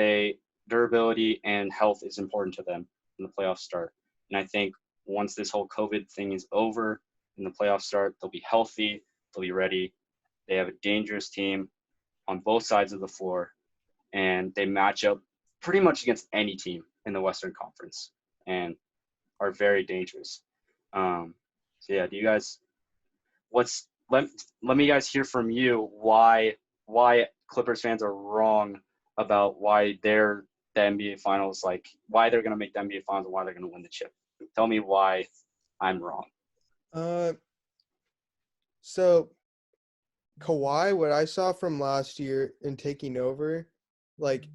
durability and health is important to them when the playoffs start. And I think once this whole COVID thing is over and the playoffs start, they'll be healthy, they'll be ready. They have a dangerous team on both sides of the floor, and they match up pretty much against any team in the Western Conference and are very dangerous. So yeah, do you guys, let me guys hear from you why Clippers fans are wrong about why they're the NBA Finals, like why they're going to make the NBA Finals and why they're going to win the chip. Tell me why I'm wrong. So Kawhi, what I saw from last year in taking over, like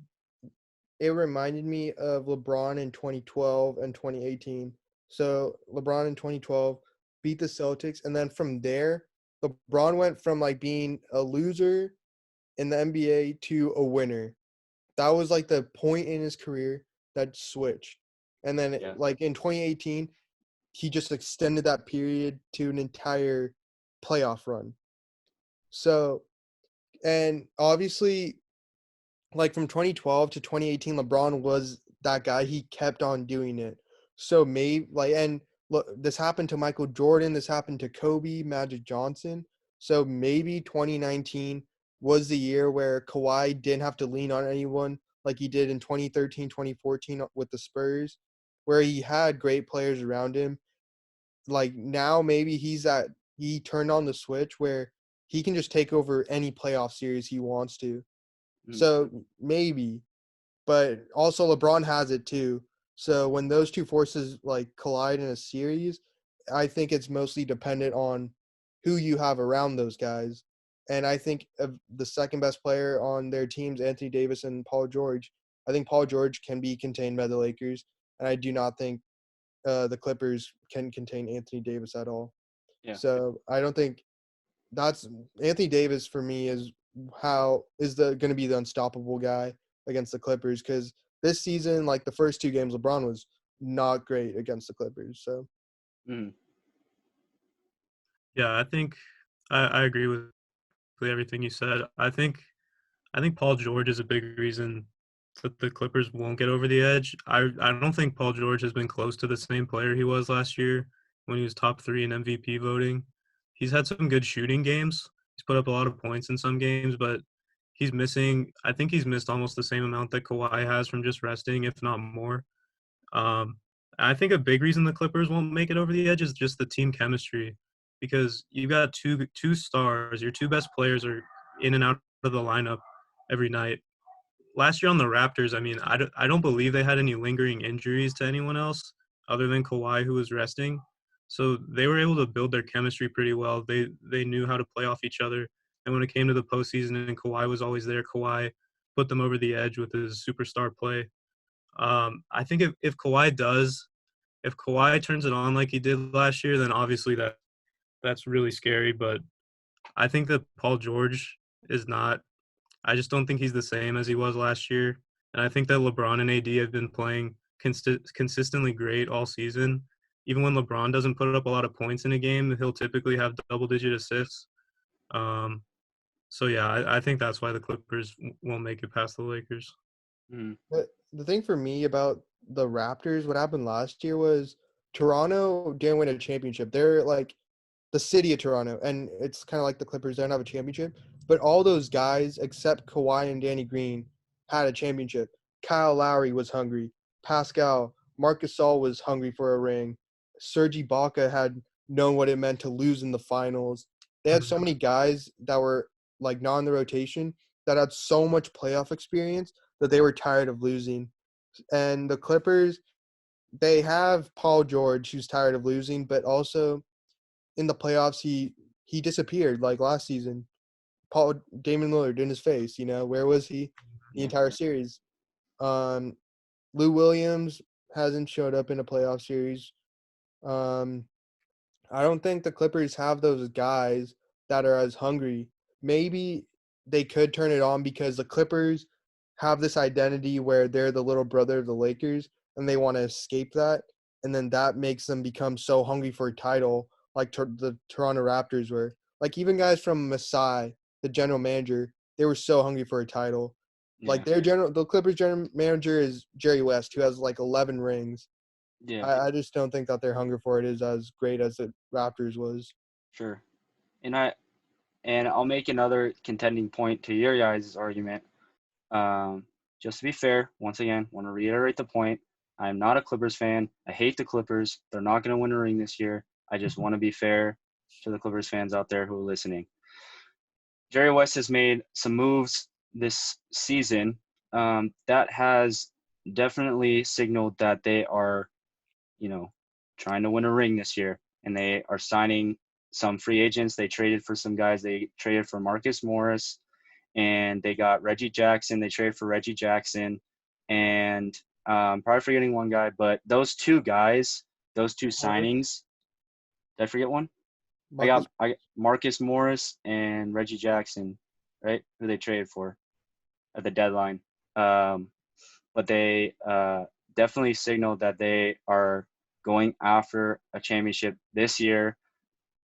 it reminded me of LeBron in 2012 and 2018. So LeBron in 2012 beat the Celtics, and then from there, LeBron went from like being a loser in the NBA to a winner. That was like the point in his career that switched. And then Yeah. like in 2018, he just extended that period to an entire playoff run. So, and obviously, like from 2012 to 2018, LeBron was that guy. He kept on doing it. So maybe and look, this happened to Michael Jordan. This happened to Kobe, Magic Johnson. So maybe 2019 was the year where Kawhi didn't have to lean on anyone like he did in 2013, 2014 with the Spurs, where he had great players around him. Like now, maybe he turned on the switch where he can just take over any playoff series he wants to. So maybe, but also LeBron has it too. So when those two forces like collide in a series, I think it's mostly dependent on who you have around those guys. And I think of the second best player on their teams, Anthony Davis and Paul George. I think Paul George can be contained by the Lakers, and I do not think the Clippers can contain Anthony Davis at all. Yeah. So I don't think that's Anthony Davis for me is going to be the unstoppable guy against the Clippers, because this season, like the first two games, LeBron was not great against the Clippers. So Yeah, I think I agree with everything you said. I think Paul George is a big reason that the Clippers won't get over the edge. I don't think Paul George has been close to the same player he was last year when he was top 3 in MVP voting. He's had some good shooting games. He's put up a lot of points in some games, but I think he's missed almost the same amount that Kawhi has from just resting, if not more. I think a big reason the Clippers won't make it over the edge is just the team chemistry, because you got two stars. Your two best players are in and out of the lineup every night. Last year on the Raptors, I mean, I don't believe they had any lingering injuries to anyone else other than Kawhi, who was resting. So they were able to build their chemistry pretty well. They knew how to play off each other. And when it came to the postseason and Kawhi was always there, Kawhi put them over the edge with his superstar play. I think if Kawhi turns it on like he did last year, then obviously that that's really scary. But I think that Paul George is not. I just don't think he's the same as he was last year. And I think that LeBron and AD have been playing consistently great all season. Even when LeBron doesn't put up a lot of points in a game, he'll typically have double-digit assists. So yeah, I think that's why the Clippers won't make it past the Lakers. Mhm. But the thing for me about the Raptors, what happened last year was Toronto didn't win a championship. They're like the city of Toronto, and it's kind of like the Clippers don't have a championship. But all those guys, except Kawhi and Danny Green, had a championship. Kyle Lowry was hungry. Pascal, Marcus Gasol was hungry for a ring. Serge Ibaka had known what it meant to lose in the finals. They had so many guys that were like not in the rotation that had so much playoff experience that they were tired of losing. And the Clippers, they have Paul George, who's tired of losing, but also in the playoffs he disappeared like last season. Damon Lillard in his face, where was he the entire series? Um, Lou Williams hasn't showed up in a playoff series. Um, I don't think the Clippers have those guys that are as hungry. Maybe they could turn it on because the Clippers have this identity where they're the little brother of the Lakers and they want to escape that. And then that makes them become so hungry for a title like the Toronto Raptors were. Like even guys from Masai, the general manager, they were so hungry for a title. Like Yeah. the Clippers general manager is Jerry West, who has like 11 rings. Yeah. I just don't think that their hunger for it is as great as the Raptors was. Sure. And I'll make another contending point to your guys' argument. Just to be fair, once again, want to reiterate the point. I'm not a Clippers fan. I hate the Clippers. They're not going to win a ring this year. I just want to be fair to the Clippers fans out there who are listening. Jerry West has made some moves this season that has definitely signaled that they are, trying to win a ring this year. And they are signing some free agents. They traded for some guys. They traded for Marcus Morris, and they got Reggie Jackson. They traded for Reggie Jackson, and probably forgetting one guy, but those two guys, those two signings. Did I forget one? I got Marcus Morris and Reggie Jackson, right? Who they traded for at the deadline. But they definitely signaled that they are going after a championship this year.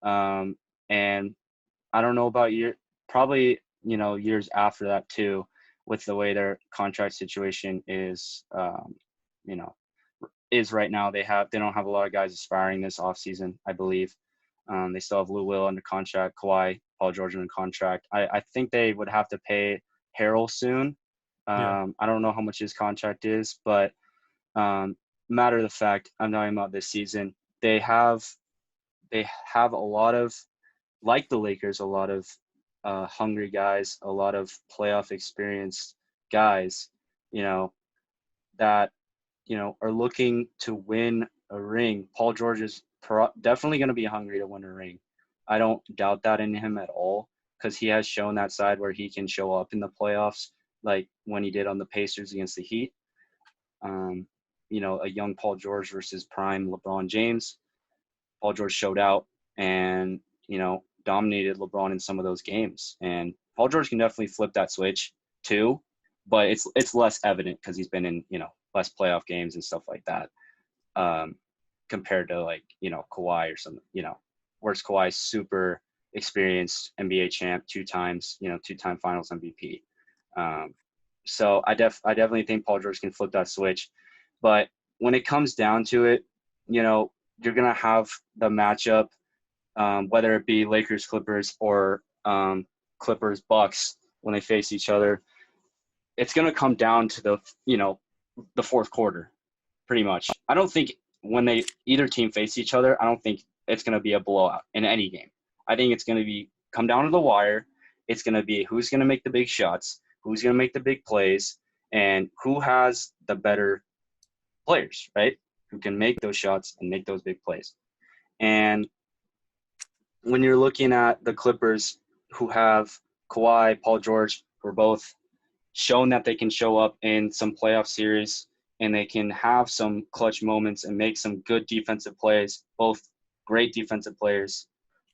And I don't know about probably, years after that too, with the way their contract situation is, is right now. They don't have a lot of guys aspiring this offseason, I believe. They still have Lou Will under contract, Kawhi, Paul George under contract. I think they would have to pay Harrell soon. I don't know how much his contract is, but matter of the fact, I'm talking about this season. They have a lot of, like the Lakers, a lot of hungry guys, a lot of playoff experienced guys, that are looking to win a ring. Paul George is definitely going to be hungry to win a ring. I don't doubt that in him at all, because he has shown that side where he can show up in the playoffs, like when he did on the Pacers against the Heat. A young Paul George versus prime LeBron James. Paul George showed out and, dominated LeBron in some of those games. And Paul George can definitely flip that switch too, but it's less evident because he's been in, less playoff games and stuff like that, compared to like, Kawhi or something, whereas Kawhi's super experienced NBA champ, two-time finals MVP. So I definitely think Paul George can flip that switch. But when it comes down to it, you're going to have the matchup, whether it be Lakers, Clippers, or Clippers, Bucks, when they face each other. It's going to come down to the fourth quarter, pretty much. I don't think when either team face each other, I don't think it's going to be a blowout in any game. I think it's going to come down to the wire. It's going to be who's going to make the big shots, who's going to make the big plays, and who has the better players, right? Who can make those shots and make those big plays. And when you're looking at the Clippers, who have Kawhi, Paul George, who are both shown that they can show up in some playoff series and they can have some clutch moments and make some good defensive plays, both great defensive players.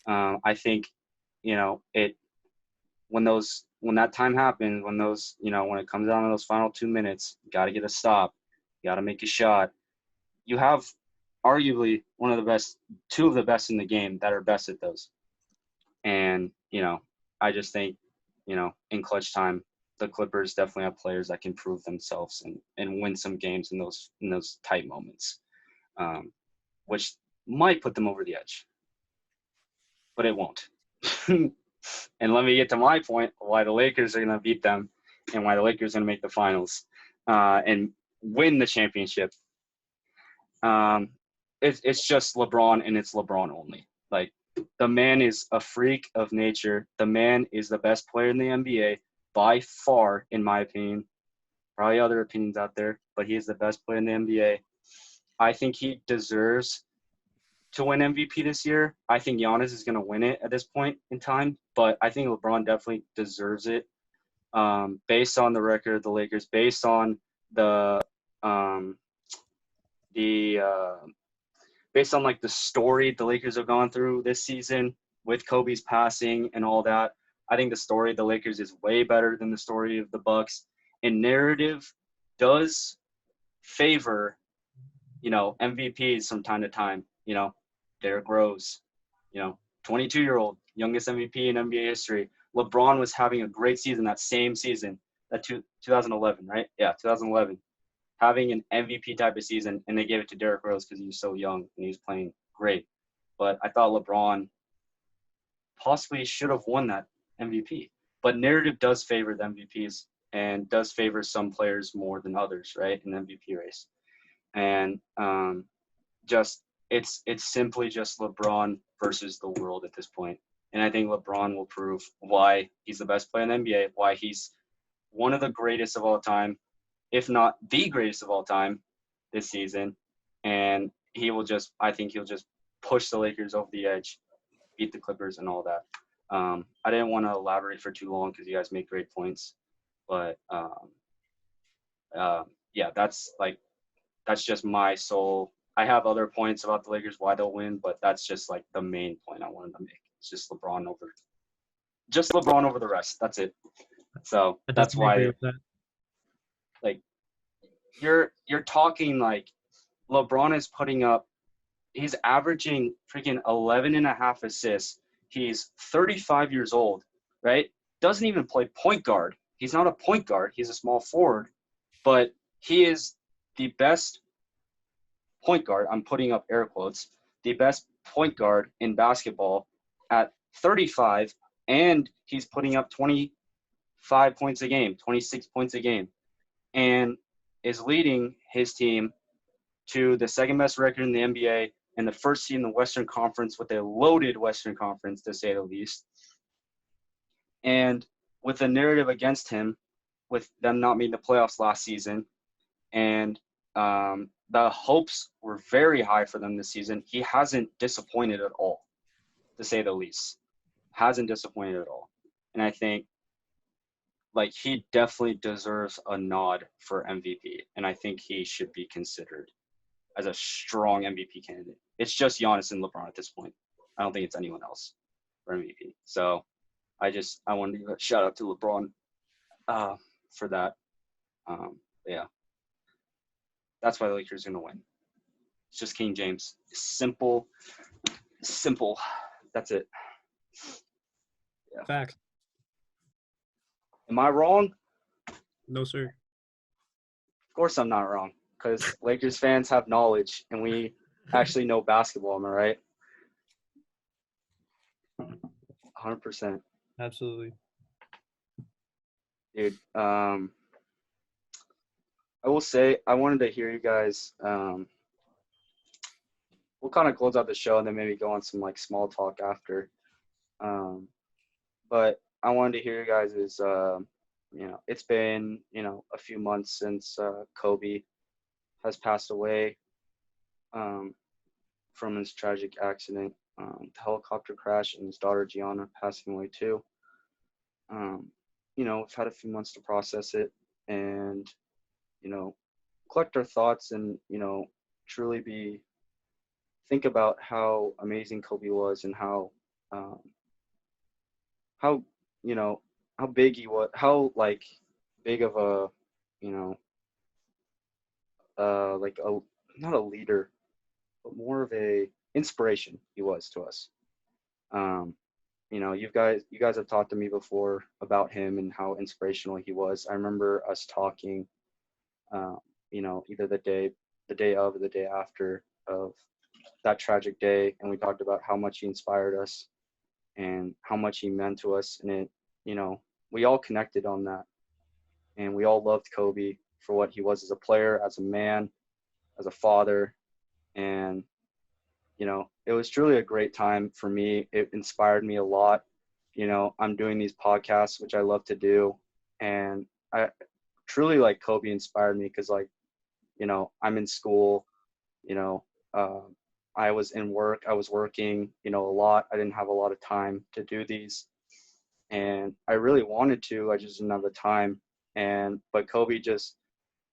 I think, when that time happens, when it comes down to those final 2 minutes, you got to get a stop, you got to make a shot. You have arguably two of the best in the game that are best at those. And, I just think, in clutch time, the Clippers definitely have players that can prove themselves and win some games in those tight moments, which might put them over the edge, but it won't. And let me get to my point why the Lakers are going to beat them and why the Lakers are going to make the finals and win the championship. It's just LeBron, and it's LeBron only. Like, the man is a freak of nature. The man is the best player in the NBA by far, in my opinion. Probably other opinions out there, but he is the best player in the NBA. I think he deserves to win MVP this year. I think Giannis is going to win it at this point in time, but I think LeBron definitely deserves it based on the record of the Lakers, based on based on like the story the Lakers have gone through this season with Kobe's passing and all that. I think the story of the Lakers is way better than the story of the Bucks. And narrative does favor, MVPs from time to time. Derrick Rose, 22-year-old, youngest MVP in NBA history. LeBron was having a great season that same season, 2011, right? Yeah, 2011. Having an MVP type of season, and they gave it to Derrick Rose because he was so young and he was playing great. But I thought LeBron possibly should have won that MVP. But narrative does favor the MVPs and does favor some players more than others, right, in the MVP race. And it's simply just LeBron versus the world at this point. And I think LeBron will prove why he's the best player in the NBA, why he's one of the greatest of all time, if not the greatest of all time this season. And I think he'll just push the Lakers over the edge, beat the Clippers and all that. I didn't want to elaborate for too long because you guys make great points. But yeah, that's just my sole. I have other points about the Lakers, why they'll win, but that's just like the main point I wanted to make. It's just LeBron over the rest. That's it. So I that's definitely agree why, with that. like, you're talking like LeBron is putting up, he's averaging freaking 11 and a half assists. He's 35 years old, right? Doesn't even play point guard. He's not a point guard. He's a small forward, but he is the best point guard. I'm putting up air quotes, the best point guard in basketball at 35, and he's putting up 25 points a game, 26 points a game, and is leading his team to the second best record in the NBA and the first seed in the Western Conference, with a loaded Western Conference, to say the least. And with the narrative against him, with them not making the playoffs last season, and the hopes were very high for them this season, he hasn't disappointed at all, to say the least. Hasn't disappointed at all. And I think, like, he definitely deserves a nod for MVP, and I think he should be considered as a strong MVP candidate. It's just Giannis and LeBron at this point. I don't think it's anyone else for MVP. So I wanted to give a shout out to LeBron for that. Yeah, that's why the Lakers are going to win. It's just King James. Simple. That's it. Yeah. Facts. Am I wrong? No, sir. Of course I'm not wrong, because Lakers fans have knowledge and we actually know basketball. Am I right? 100%. Absolutely. Dude, I will say, I wanted to hear you guys. We'll kind of close out the show and then maybe go on some like small talk after. But I wanted to hear you guys is, it's been, a few months since Kobe has passed away from his tragic accident, the helicopter crash, and his daughter Gianna passing away too. We've had a few months to process it and, collect our thoughts and, truly think about how amazing Kobe was and how um, how how big he was, how like big of a you know like a not a leader, but more of a inspiration he was to us. Um, you guys have talked to me before about him and how inspirational he was. I remember us talking, um, either the day of or the day after of that tragic day, and we talked about how much he inspired us and how much he meant to us, and you know, we all connected on that, and we all loved Kobe for what he was as a player, as a man, as a father, and it was truly a great time for me. It inspired me a lot. I'm doing these podcasts, which I love to do, and I truly like Kobe inspired me because I'm in school, you know, uh, I was in work, I was working, a lot. I didn't have a lot of time to do these, and I really wanted to. I just didn't have the time. But Kobe just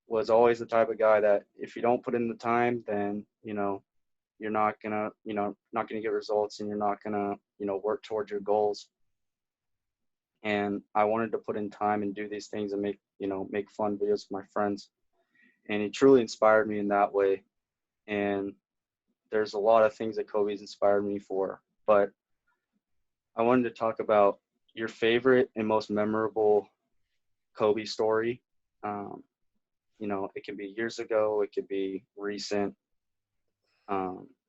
was always the type of guy that if you don't put in the time, then you're not gonna get results, and you're not gonna work towards your goals. And I wanted to put in time and do these things and make fun videos with my friends, and he truly inspired me in that way. And there's a lot of things that Kobe's inspired me for, but I wanted to talk about your favorite and most memorable Kobe story. Um, it can be years ago, it could be recent.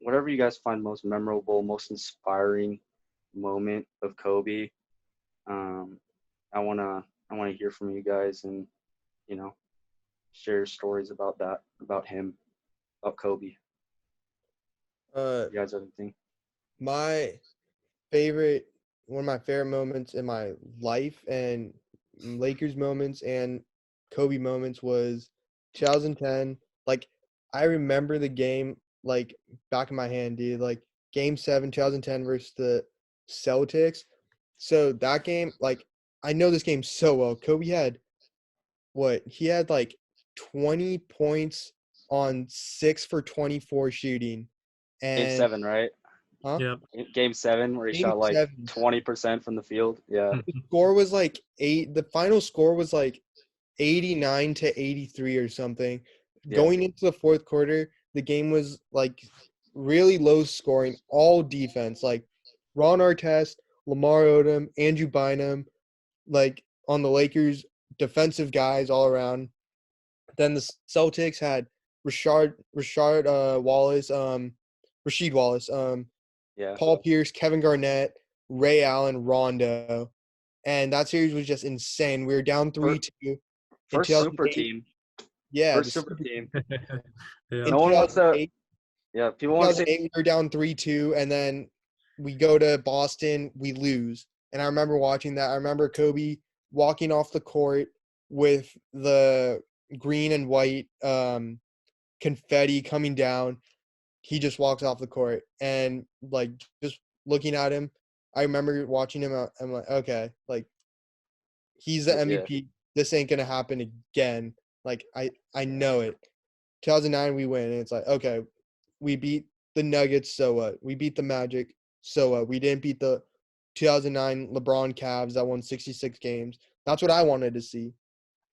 Whatever you guys find most memorable, most inspiring moment of Kobe. Um, I wanna hear from you guys, and you know share stories about that, about him, about Kobe. Uh, You guys have anything? my one of my favorite moments in my life and Lakers moments and Kobe moments was 2010. Like, I remember the game like back in my hand, dude. Like, game 7, 2010 versus the Celtics. So that game, like, I know this game so well. Kobe had what? He had like 20 points on 6 for 24 shooting. Game And 7, right? huh? Yep. Game 7 where he Game shot like 7. 20% from the field. Yeah. The score was like the final score was like 89 to 83 or something. Yeah. Going into the fourth quarter, the game was like really low scoring, all defense. Like Ron Artest, Lamar Odom, Andrew Bynum, like on the Lakers, defensive guys all around. Then the Celtics had Wallace, Rasheed Wallace, Yeah. Paul Pierce, Kevin Garnett, Ray Allen, Rondo, and that series was just insane. We were down 3-2 in First super 2008. team. Yeah, First the super team. Yeah. in No one wants to. 2008, Yeah, people want to say. 2008 we were down 3-2, and then we go to Boston, we lose. And I remember watching that. I remember Kobe walking off the court with the green and white confetti coming down. He just walks off the court, and like just looking at him, I remember watching him. I'm like, okay, like he's the Yeah. MVP. This ain't gonna happen again. Like I know it. 2009 we win, and it's like, okay, we beat the Nuggets, so what? We beat the Magic, so what? We didn't beat the 2009 LeBron Cavs that won 66 games. That's what I wanted to see.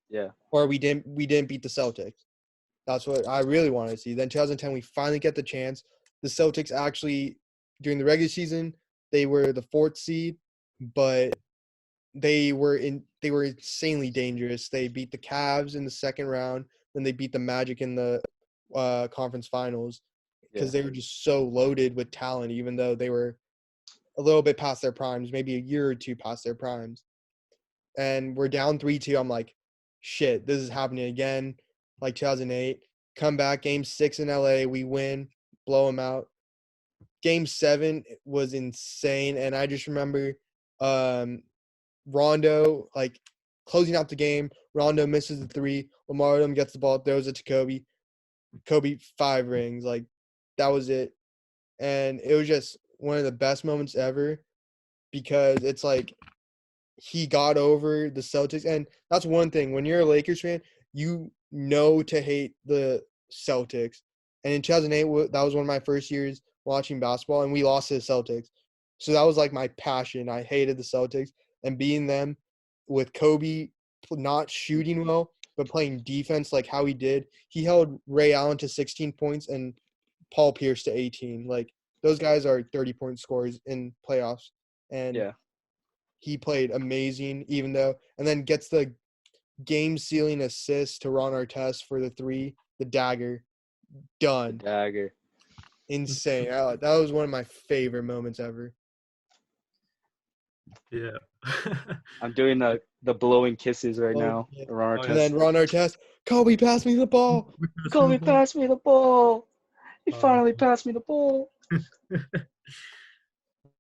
Yeah. Or we didn't beat the Celtics. That's what I really wanted to see. Then 2010 we finally get the chance. The Celtics actually during the regular season they were the 4th seed, but they were insanely dangerous. They beat the Cavs in the second round, then they beat the Magic in the conference finals because Yeah. they were just so loaded with talent, even though they were a little bit past their primes, maybe a year or two past their primes. And we're down 3-2. I'm like, shit, this is happening again. Like 2008, come back, game 6 in LA, we win, blow them out. Game 7 was insane, and I just remember Rondo, like, closing out the game. Rondo misses the 3. Lamar Odom gets the ball, throws it to Kobe. Kobe 5 rings. Like, that was it. And it was just one of the best moments ever because it's like he got over the Celtics. And that's one thing. When you're a Lakers fan, you know to hate the Celtics. And in 2008, that was one of my first years watching basketball, and we lost to the Celtics. So that was like my passion. I hated the Celtics, and being them with Kobe not shooting well, but playing defense like how he did. He held Ray Allen to 16 points and Paul Pierce to 18. Like those guys are 30-point scorers in playoffs. And Yeah. he played amazing, even though, and then gets the game-sealing assist to Ron Artest for the three, the dagger, The done. dagger. Insane. That was one of my favorite moments ever. Yeah. I'm doing the blowing kisses right Oh, now. yeah. Around Oh, And yeah. then Ron Artest, Kobe, pass me the ball. Kobe passed me the ball. He Oh, finally passed me the ball.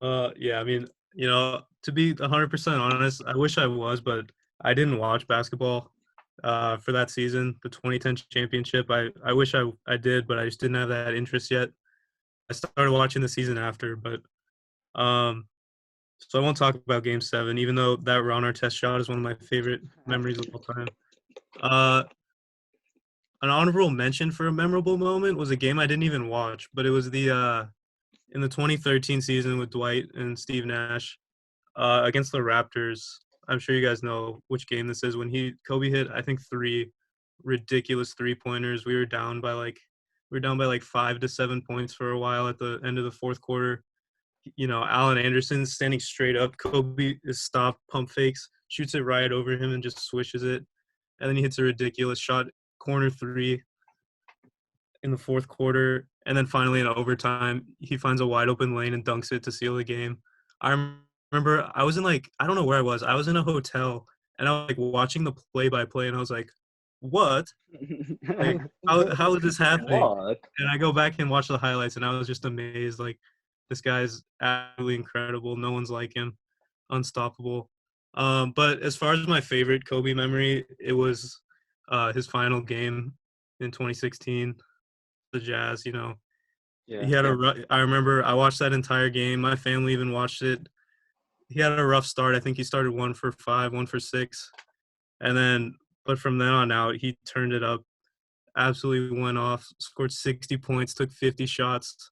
Yeah, I mean, to be 100% honest, I wish I was, but I didn't watch basketball for that season, the 2010 championship. I wish I did, but I just didn't have that interest yet. I started watching the season after, but um, so I won't talk about Game 7, even though that Ron Artest shot is one of my favorite memories of all time. Uh, an honorable mention for a memorable moment was a game I didn't even watch, but it was in the 2013 season with Dwight and Steve Nash against the Raptors. I'm sure you guys know which game this is. When Kobe hit, I think, three ridiculous 3-pointers. We were down by like 5 to 7 points for a while at the end of the fourth quarter. Allen Anderson standing straight up. Kobe is stopped, pump fakes, shoots it right over him, and just swishes it. And then he hits a ridiculous shot, corner three in the fourth quarter. And then finally in overtime, he finds a wide open lane and dunks it to seal the game. I remember I was I don't know where I was. I was in a hotel and I was like watching the play by play and I was like, what? Like, how is this happening? What? And I go back and watch the highlights and I was just amazed. Like, this guy's absolutely incredible. No one's like him. Unstoppable. But as far as my favorite Kobe memory, it was his final game in 2016, the Jazz. Yeah. He had I remember I watched that entire game. My family even watched it. He had a rough start. I think he started 1 for 5, 1 for 6, and then but from then on out, he turned it up. Absolutely went off. Scored 60 points. Took 50 shots.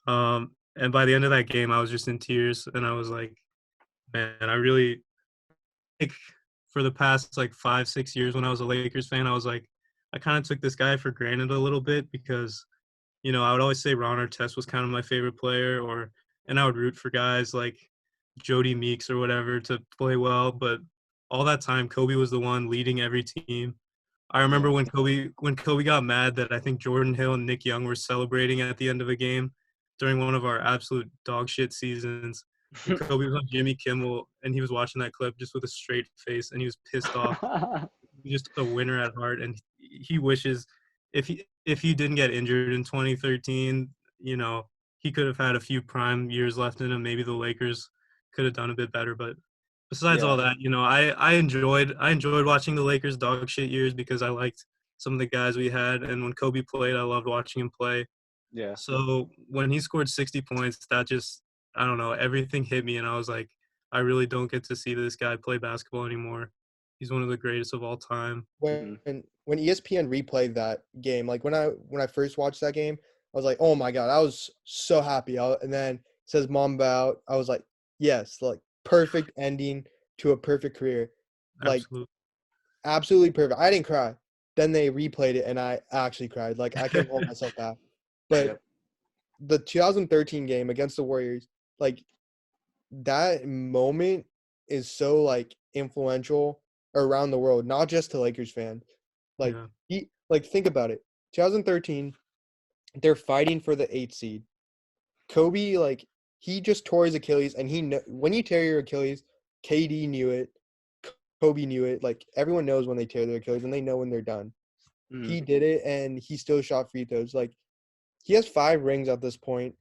And by the end of that game, I was just in tears, and I was like, man, I really think for the past like 5, 6 years when I was a Lakers fan, I was like, I kind of took this guy for granted a little bit because I would always say Ron Artest was kind of my favorite player, and I would root for guys like Jody Meeks or whatever to play well. But all that time, Kobe was the one leading every team. I remember when Kobe got mad that I think Jordan Hill and Nick Young were celebrating at the end of a game during one of our absolute dog shit seasons. And Kobe was on Jimmy Kimmel, and he was watching that clip just with a straight face, and he was pissed off. Just a winner at heart, and he wishes if he didn't get injured in 2013, he could have had a few prime years left in him. Maybe the Lakers could have done a bit better, but besides all that, I enjoyed watching the Lakers dog shit years because I liked some of the guys we had, and when Kobe played, I loved watching him play. Yeah. So when he scored 60 points, that just, I don't know, everything hit me, and I was like, I really don't get to see this guy play basketball anymore. He's one of the greatest of all time. When ESPN replayed that game, like when I first watched that game, I was like, oh my god, I was so happy. And then it says Mamba out. I was like, yes, like perfect ending to a perfect career, like Absolutely. absolutely perfect. I didn't cry. Then they replayed it, and I actually cried. Like I couldn't hold myself back. But Yep. the 2013 game against the Warriors, like that moment is so like influential around the world, not just to Lakers fans. Like think about it. 2013, they're fighting for the 8th seed. Kobe, like he just tore his Achilles, and when you tear your Achilles, KD knew it, Kobe knew it. Like everyone knows when they tear their Achilles, and they know when they're done. Mhm. He did it, and he still shot free throws. Like he has 5 rings at this point.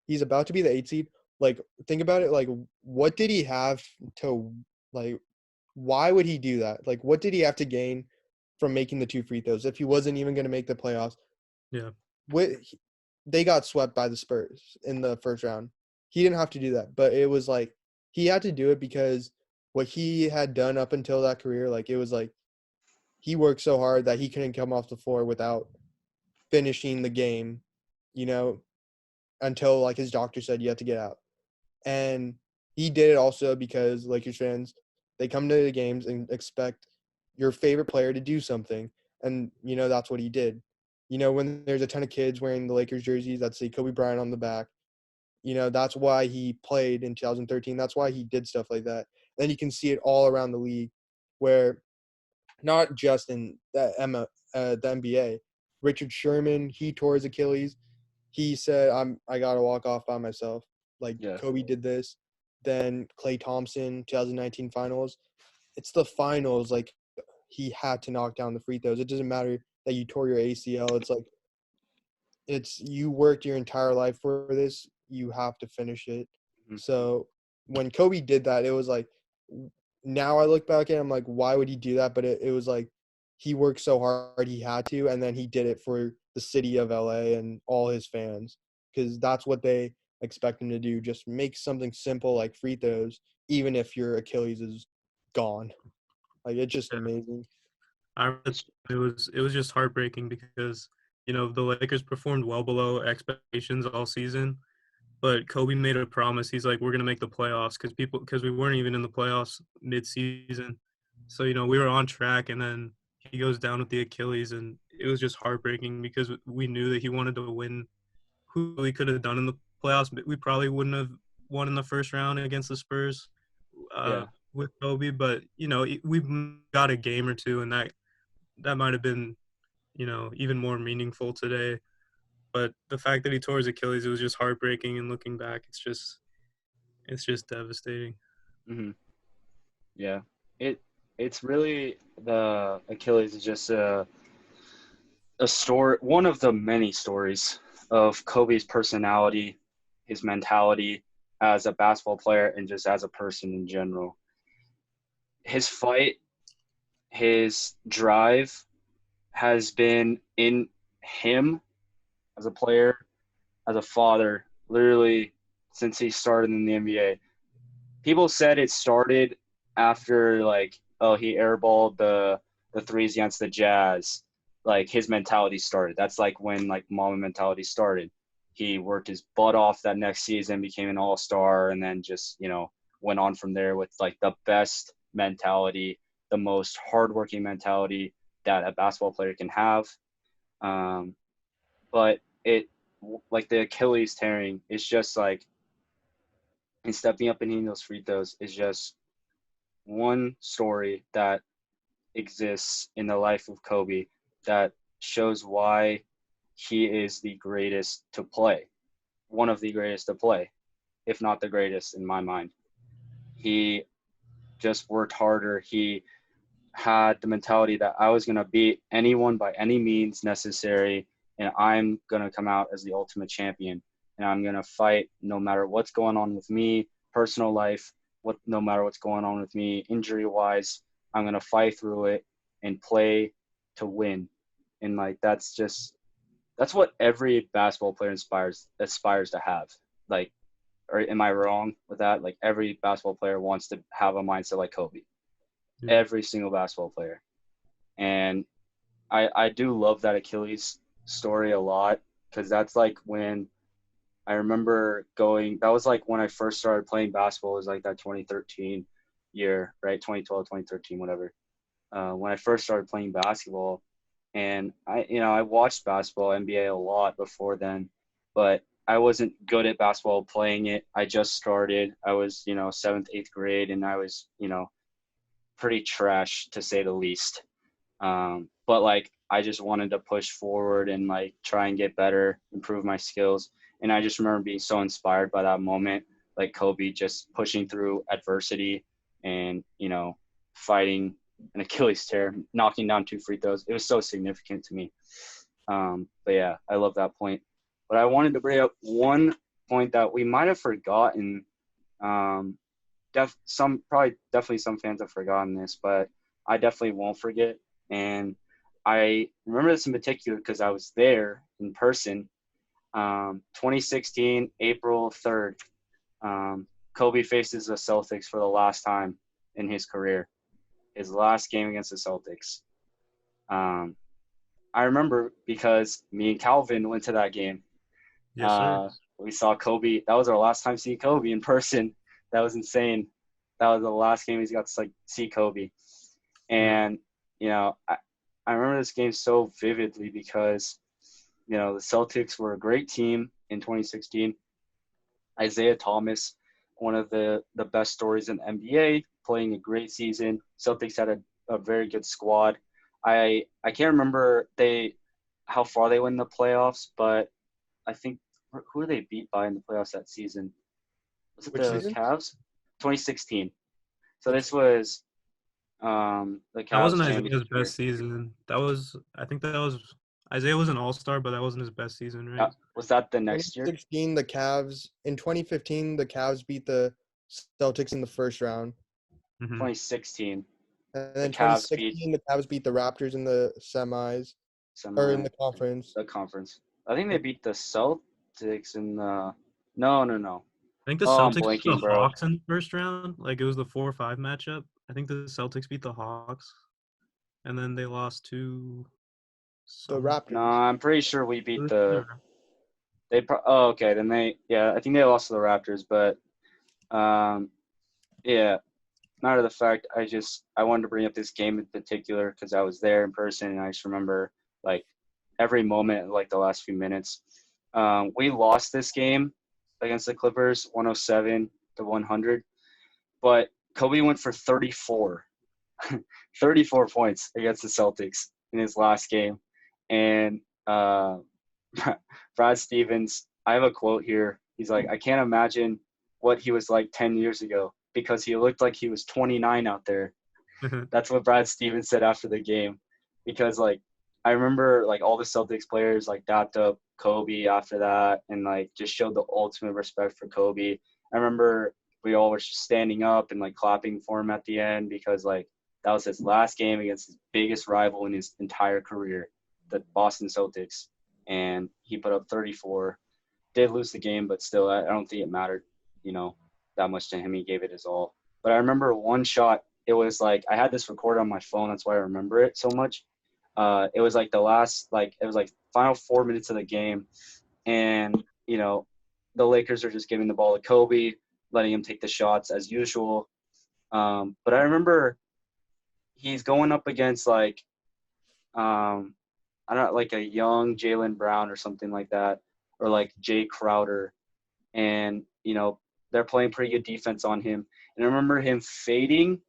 He's about to be the 8th seed. Like think about it. Like what did he have to like? Why would he do that? Like what did he have to gain from making the 2 free throws if he wasn't even going to make the playoffs? Yeah. They got swept by the Spurs in the first round. He didn't have to do that, but it was like he had to do it because what he had done up until that career, like it was like he worked so hard that he couldn't come off the floor without finishing the game, until like his doctor said you have to get out. And he did it also because Lakers fans, they come to the games and expect your favorite player to do something. And, that's what he did. When there's a ton of kids wearing the Lakers jerseys that say Kobe Bryant on the back, that's why he played in 2013. That's why he did stuff like that. Then you can see it all around the league where not just in the NBA. Richard Sherman, he tore his Achilles. He said, I got to walk off by myself. Like Yeah. Kobe did this. Then Klay Thompson, 2019 finals. It's the finals. Like, he had to knock down the free throws. It doesn't matter that you tore your ACL. It's like, you worked your entire life for this. You have to finish it. Mhm. So when Kobe did that, it was like, now I look back at it, I'm like, why would he do that? But it was like, he worked so hard, he had to, and then he did it for the city of LA and all his fans, because that's what they expect him to do. Just make something simple like free throws, even if your Achilles is gone. Like, it's just amazing. I remember it was just heartbreaking because the Lakers performed well below expectations all season, but Kobe made a promise. He's like, we're gonna make the playoffs because we weren't even in the playoffs mid-season, so we were on track, and then he goes down with the Achilles, and it was just heartbreaking because we knew that he wanted to win. Who we could have done in the playoffs, but we probably wouldn't have won in the first round against the Spurs Yeah. with Kobe, but we got a game or two, and that might have been, even more meaningful today. But the fact that he tore his Achilles, it was just heartbreaking. And looking back, it's just devastating. Hmm. Yeah. It's really, the Achilles is just a story, one of the many stories of Kobe's personality, his mentality as a basketball player, and just as a person in general. His fight, his drive has been in him as a player, as a father, literally since he started in the NBA. People said it started after, like, oh, he airballed the threes against the Jazz. Like, his mentality started. That's like when, like, Mamba mentality started. He worked his butt off that next season, became an all-star, and then just, went on from there with, like, the best mentality, the most hardworking mentality that a basketball player can have. But like, the Achilles tearing is just like, and stepping up and hitting those free throws is just one story that exists in the life of Kobe that shows why he is the greatest to play, one of the greatest to play, if not the greatest in my mind. He just worked harder. He had the mentality that I was going to beat anyone by any means necessary, and I'm going to come out as the ultimate champion, and I'm going to fight no matter what's going on with me, personal life, no matter what's going on with me, injury-wise. I'm going to fight through it and play to win. And, like, that's what every basketball player aspires to have. Like, or am I wrong with that? Like, every basketball player wants to have a mindset like Kobe. Yeah. Every single basketball player. And I do love that Achilles story a lot, because that's like when I remember that was like when I first started playing basketball. It was like that 2013 year, right? 2012, 2013, whatever. When I first started playing basketball, and I watched basketball, NBA a lot before then, but I wasn't good at basketball playing it. I just started. I was, 7th, 8th grade, and I was, pretty trash, to say the least. But, like, I just wanted to push forward and, like, try and get better, improve my skills. And I just remember being so inspired by that moment, like Kobe just pushing through adversity and, fighting an Achilles tear, knocking down 2 free throws. It was so significant to me. But yeah, I love that point. But I wanted to bring up one point that we might have forgotten. Definitely some fans have forgotten this, but I definitely won't forget. And I remember this in particular because I was there in person. 2016, April 3rd, Kobe faces the Celtics for the last time in his career. His last game against the Celtics. I remember because me and Calvin went to that game. Yes, sir. we saw Kobe. That was our last time seeing Kobe in person. That was insane. That was the last game we got to see Kobe. And, I remember this game so vividly because, the Celtics were a great team in 2016. Isaiah Thomas, one of the best stories in the NBA, playing a great season. Celtics had a very good squad. I can't remember how far they went in the playoffs, but I think who did they beat by in the playoffs that season? Was it Which the season? Cavs? 2016. So this was the That Cavs wasn't Isaiah's championship year. best season. I think that was Isaiah was an all-star, but that wasn't his best season, right? Was that the next year? 2016, the Cavs. In 2015, the Cavs beat the Celtics in the first round. Mm-hmm. 2016. And then Cavs 2016, the Cavs beat the Raptors in the semis or in the conference. The conference. I think they beat the Celtics in the. No. I think the Oh, I'm Celtics beat blanking, the bro. Hawks in the first round. Like it was the 4-5 matchup. I think the Celtics beat the Hawks, and then they lost to The some. Raptors. No, I'm pretty sure we beat the. Okay. Then I think they lost to the Raptors, but, yeah. Matter of the fact, I wanted to bring up this game in particular because I was there in person, and I just remember like every moment, like the last few minutes. We lost this game against the Clippers, 107-100, but Kobe went for 34 points against the Celtics in his last game, and Brad Stevens. I have a quote here. He's like, I can't imagine what he was like 10 years ago because he looked like he was 29 out there. That's what Brad Stevens said after the game. Because, I remember, all the Celtics players, dapped up Kobe after that and, just showed the ultimate respect for Kobe. I remember we all were just standing up and, clapping for him at the end because, that was his last game against his biggest rival in his entire career, the Boston Celtics. And he put up 34. Did lose the game, but still, I don't think it mattered, that much to him. He gave it his all. But I remember one shot. It was I had this recorded on my phone. That's why I remember it so much. It was the last, it was final 4 minutes of the game. And, the Lakers are just giving the ball to Kobe, letting him take the shots as usual. But I remember he's going up against I don't know, a young Jaylen Brown or something like that, or Jay Crowder. And, they're playing pretty good defense on him. And I remember him fading,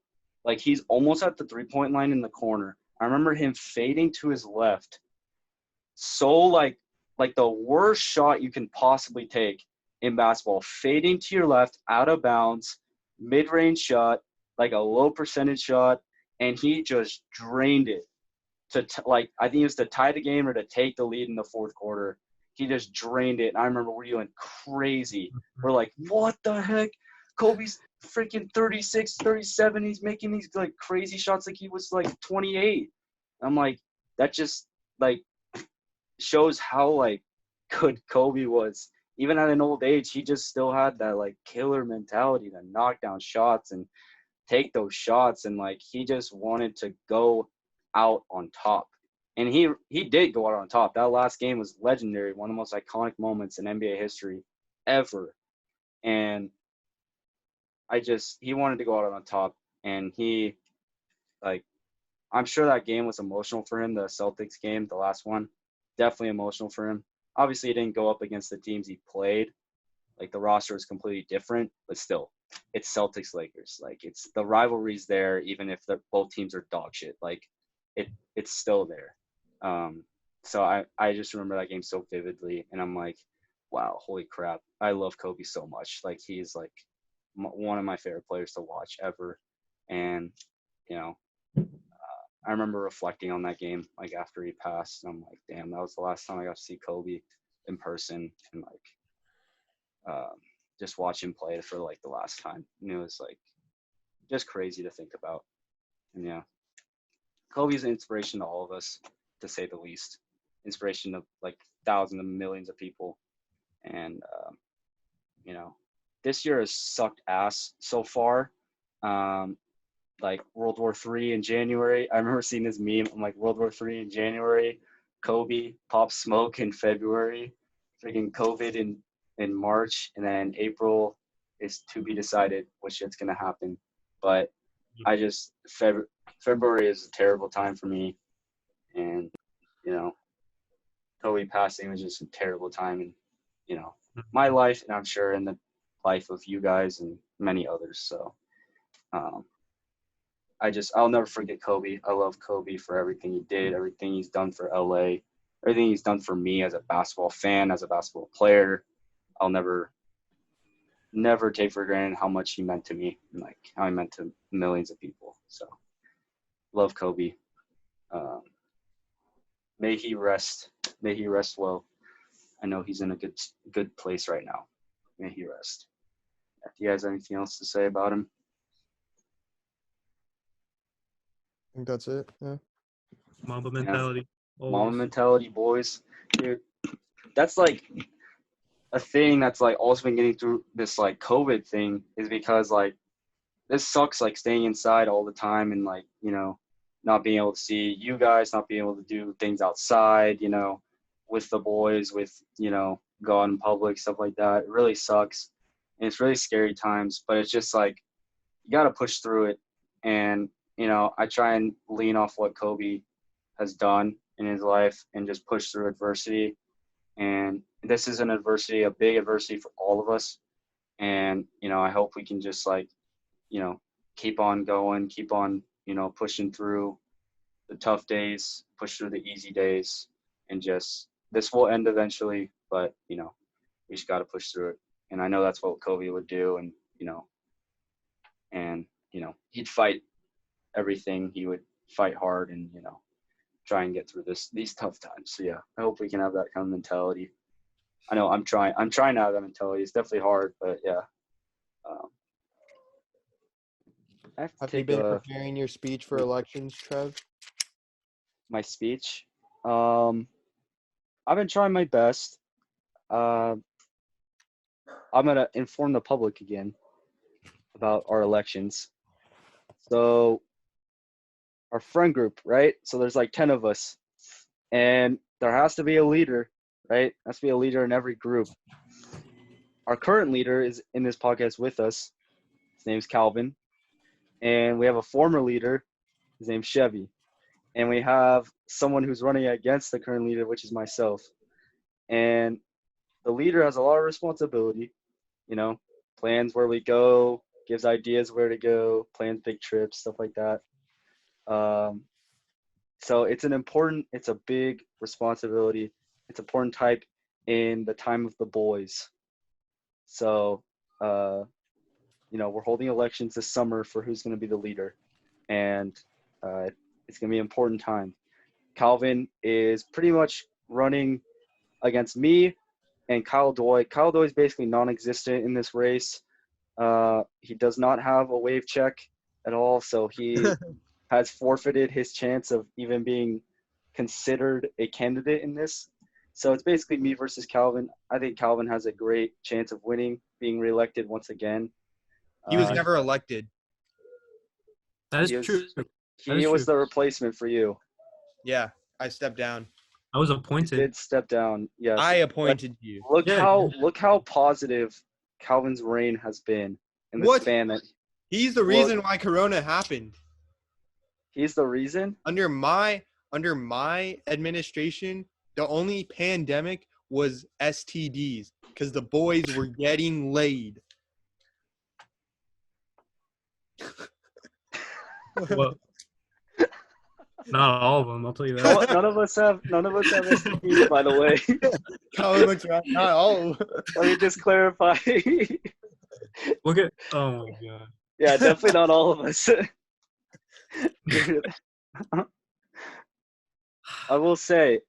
he's almost at the 3-point line in the corner. I remember him fading to his left. So, like the worst shot you can possibly take in basketball, fading to your left, out of bounds, mid-range shot, a low percentage shot, and he just drained it I think it was to tie the game or to take the lead in the fourth quarter. He just drained it. And I remember we went crazy. We're like, what the heck? Kobe's freaking 36, 37. He's making these crazy shots like he was 28. I'm like, that just shows how good Kobe was. Even at an old age, he just still had that killer mentality to knock down shots and take those shots. And he just wanted to go out on top. And he did go out on top. That last game was legendary, one of the most iconic moments in NBA history ever. And he wanted to go out on top. And he, I'm sure that game was emotional for him, the Celtics game, the last one. Definitely emotional for him. Obviously, he didn't go up against the teams he played. The roster is completely different, but still, it's Celtics-Lakers. It's the rivalry's there, even if both teams are dog shit. It's still there. So I just remember that game so vividly, and I'm like, wow, holy crap. I love Kobe so much. He's one of my favorite players to watch ever. And, I remember reflecting on that game, after he passed, and I'm like, damn, that was the last time I got to see Kobe in person and, just watch him play for, the last time. And it was, just crazy to think about. And, yeah. Kobe's an inspiration to all of us, to say the least. Inspiration to thousands and millions of people. And, this year has sucked ass so far. World War III in January. I remember seeing this meme. I'm like, World War III in January, Kobe, Pop Smoke in February, freaking COVID in in March, and then April is to be decided what shit's gonna happen. But I just February is a terrible time for me, and you know, Kobe passing was just a terrible time in my life, and I'm sure in the life of you guys and many others. So um, I'll never forget Kobe. I love Kobe for everything he did, everything he's done for LA, everything he's done for me as a basketball fan, as a basketball player. I'll never take for granted how much he meant to me and like how he meant to millions of people. So love Kobe. Um, may he rest well. I know he's in a good place right now. May he rest. Do you guys have anything else to say about him? I think that's it. Yeah. Mamba mentality. Mama Always. mentality, boys. Dude, that's like a thing that's like also been getting through this like COVID thing is because like this sucks, like staying inside all the time and like, not being able to see you guys, not being able to do things outside, with the boys, with, go out in public, stuff like that. It really sucks. And it's really scary times, but it's just like, you got to push through it. And, I try and lean off what Kobe has done in his life and just push through adversity. And this is an adversity, a big adversity for all of us. And, I hope we can just like, keep on going, keep on, pushing through the tough days, push through the easy days, and just, this will end eventually, but, we just got to push through it. And I know that's what Kobe would do. And, he'd fight everything. He would fight hard and, try and get through these tough times. So yeah, I hope we can have that kind of mentality. I know I'm trying to have that mentality. It's definitely hard, but yeah. I have to Have you take been preparing your speech for elections, Trev? my speech. I've been trying my best. I'm gonna inform the public again about our elections. So our friend group, right? So there's like 10 of us, and there has to be a leader, right? There has to be a leader in every group. Our current leader is in this podcast with us. His name's Calvin. And we have a former leader. His name's Chevy. And we have someone who's running against the current leader, which is myself. And the leader has a lot of responsibility, plans where we go, gives ideas where to go, plans big trips, stuff like that. So it's a big responsibility. It's important type in the time of the boys. So, we're holding elections this summer for who's going to be the leader. And it's going to be an important time. Calvin is pretty much running against me and Kyle Doy. Kyle Doy is basically non-existent in this race. He does not have a wave check at all, so he has forfeited his chance of even being considered a candidate in this. So it's basically me versus Calvin. I think Calvin has a great chance of winning, being reelected once again. He was never elected. That is true. He was the replacement for you. Yeah, I stepped down. I was He appointed. did step down. Yes. I appointed you. Look Yeah. how positive Calvin's reign has been in the What? span that He's the reason why Corona happened. he's the reason. Under my administration, the only pandemic was STDs because the boys were getting laid. Well, not all of them. I'll tell you that. None of us have STDs, by the way. Colin looks around. Not all. Let me just clarify. Look at. Oh my god. Yeah, definitely not all of us. I will say,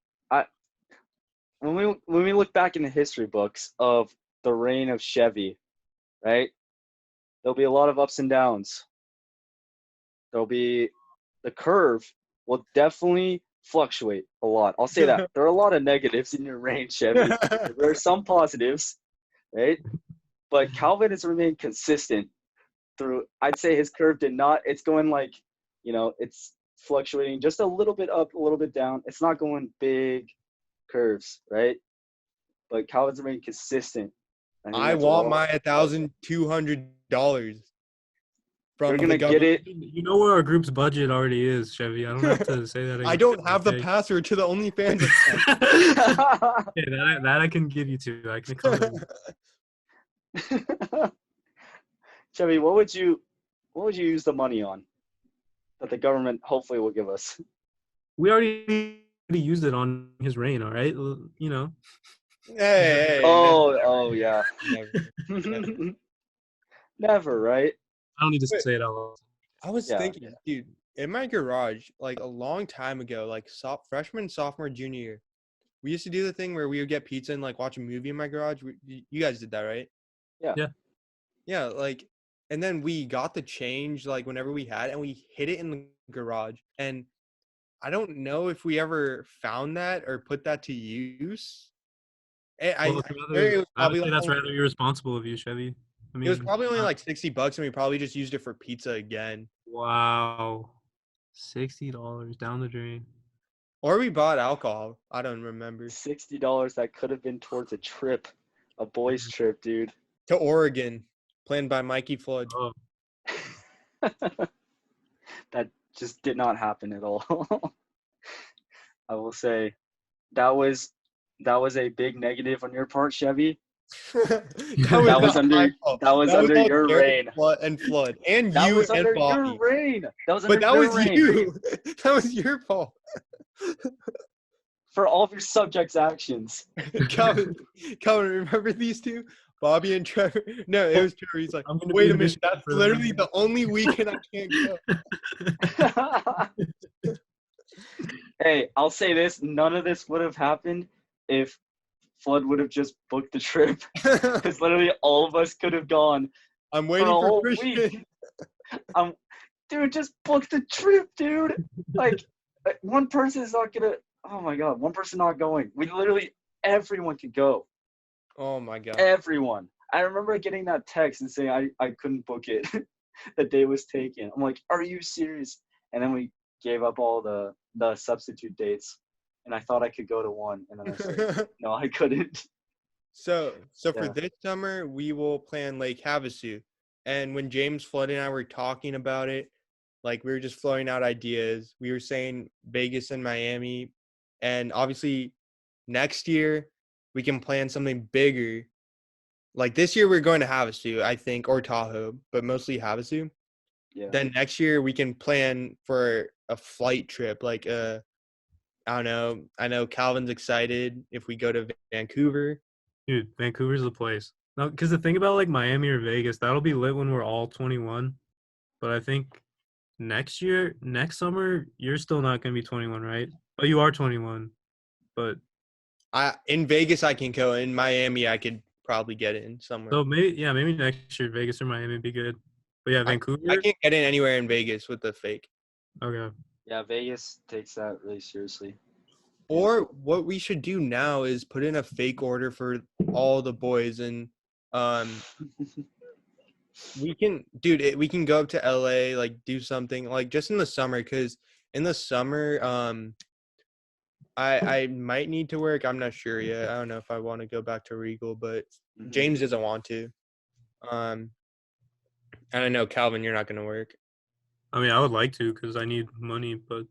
when we look back in the history books of the reign of Chevy, right? There'll be a lot of ups and downs. The curve will definitely fluctuate a lot. I'll say that. There are a lot of negatives in your reign, Chevy. There are some positives, right? But Calvin has remained consistent through. I'd say his curve did not. It's going like, it's fluctuating just a little bit up, a little bit down. It's not going big curves, right? But Calvin's remained consistent think I that's a want lot. my $1,200 from You're the gonna get government. it. You know where our group's budget already is, Chevy. I don't have to say that again. I don't have the okay? password to the OnlyFans account. Okay, that I can give you to. I can accommodate. Chevy, what would you use the money on that the government hopefully will give us? We already used it on his reign, all right? You know. Hey, Oh yeah. never. Never, right? I don't need to Wait. say it out loud. I was Yeah, thinking, dude, in my garage, like a long time ago, like freshman, sophomore, junior year, we used to do the thing where we would get pizza and like watch a movie in my garage. You guys did that, right? Yeah. Yeah. Yeah, like, and then we got the change like whenever we had, and we hid it in the garage. And I don't know if we ever found that or put that to use. I Well, swear it was I would probably say like that's only, rather irresponsible of you, Chevy. I it was mean, probably only like $60, and we probably just used it for pizza again. wow, $60 down the drain. Or we bought alcohol. I don't remember. $60 that could have been towards a trip, a boys' trip, dude. To Oregon, planned by Mikey Flood. Oh, That just did not happen at all. I will say that was a big negative on your part, Chevy. that was not under- my fault. that was under all your Jared reign. and Flood, and That you was and under Bobby. your reign. That was under But that your was reign. you. That was your fault. For all of your subjects' actions. Calvin, remember these two? Bobby and Trevor. No, it was Trevor. He's like, I'm gonna wait be a the minute. bishop That's for them. literally the only weekend I can't go. Hey, I'll say this: none of this would have happened if Flood would have just booked the trip, because literally all of us could have gone. I'm For waiting a for whole Christian. week. Dude, just book the trip, dude. Like, one person is not gonna. Oh my god, one person not going. Everyone could go. Oh my god. Everyone. I remember getting that text and saying I couldn't book it. The day was taken. I'm like, are you serious? And then we gave up all the substitute dates, and I thought I could go to one, and then I said no, I couldn't. So for Yeah. this summer, we will plan Lake Havasu. And when James, Flood, and I were talking about it, like we were just flowing out ideas. We were saying Vegas and Miami. And obviously next year we can plan something bigger. Like this year we're going to Havasu, I think, or Tahoe, but mostly Havasu. Yeah. Then next year we can plan for a flight trip. Like I don't know. I know Calvin's excited if we go to Vancouver. Dude, Vancouver's the place. No, because the thing about like Miami or Vegas, that'll be lit when we're all 21. But I think next summer, you're still not gonna be 21, right? Oh, you are 21. But In Vegas I can go. In Miami I could probably get in somewhere. so maybe next year Vegas or Miami would be good. But yeah, Vancouver. I can't get in anywhere in Vegas with the fake. Okay. Yeah, Vegas takes that really seriously. Or what we should do now is put in a fake order for all the boys, and we can go up to LA, like do something like just in the summer, because in the summer I might need to work. I'm not sure yet. I don't know if I want to go back to Regal, but Mhm. James doesn't want to. And I know Calvin, you're not gonna work. I mean, I would like to because I need money, but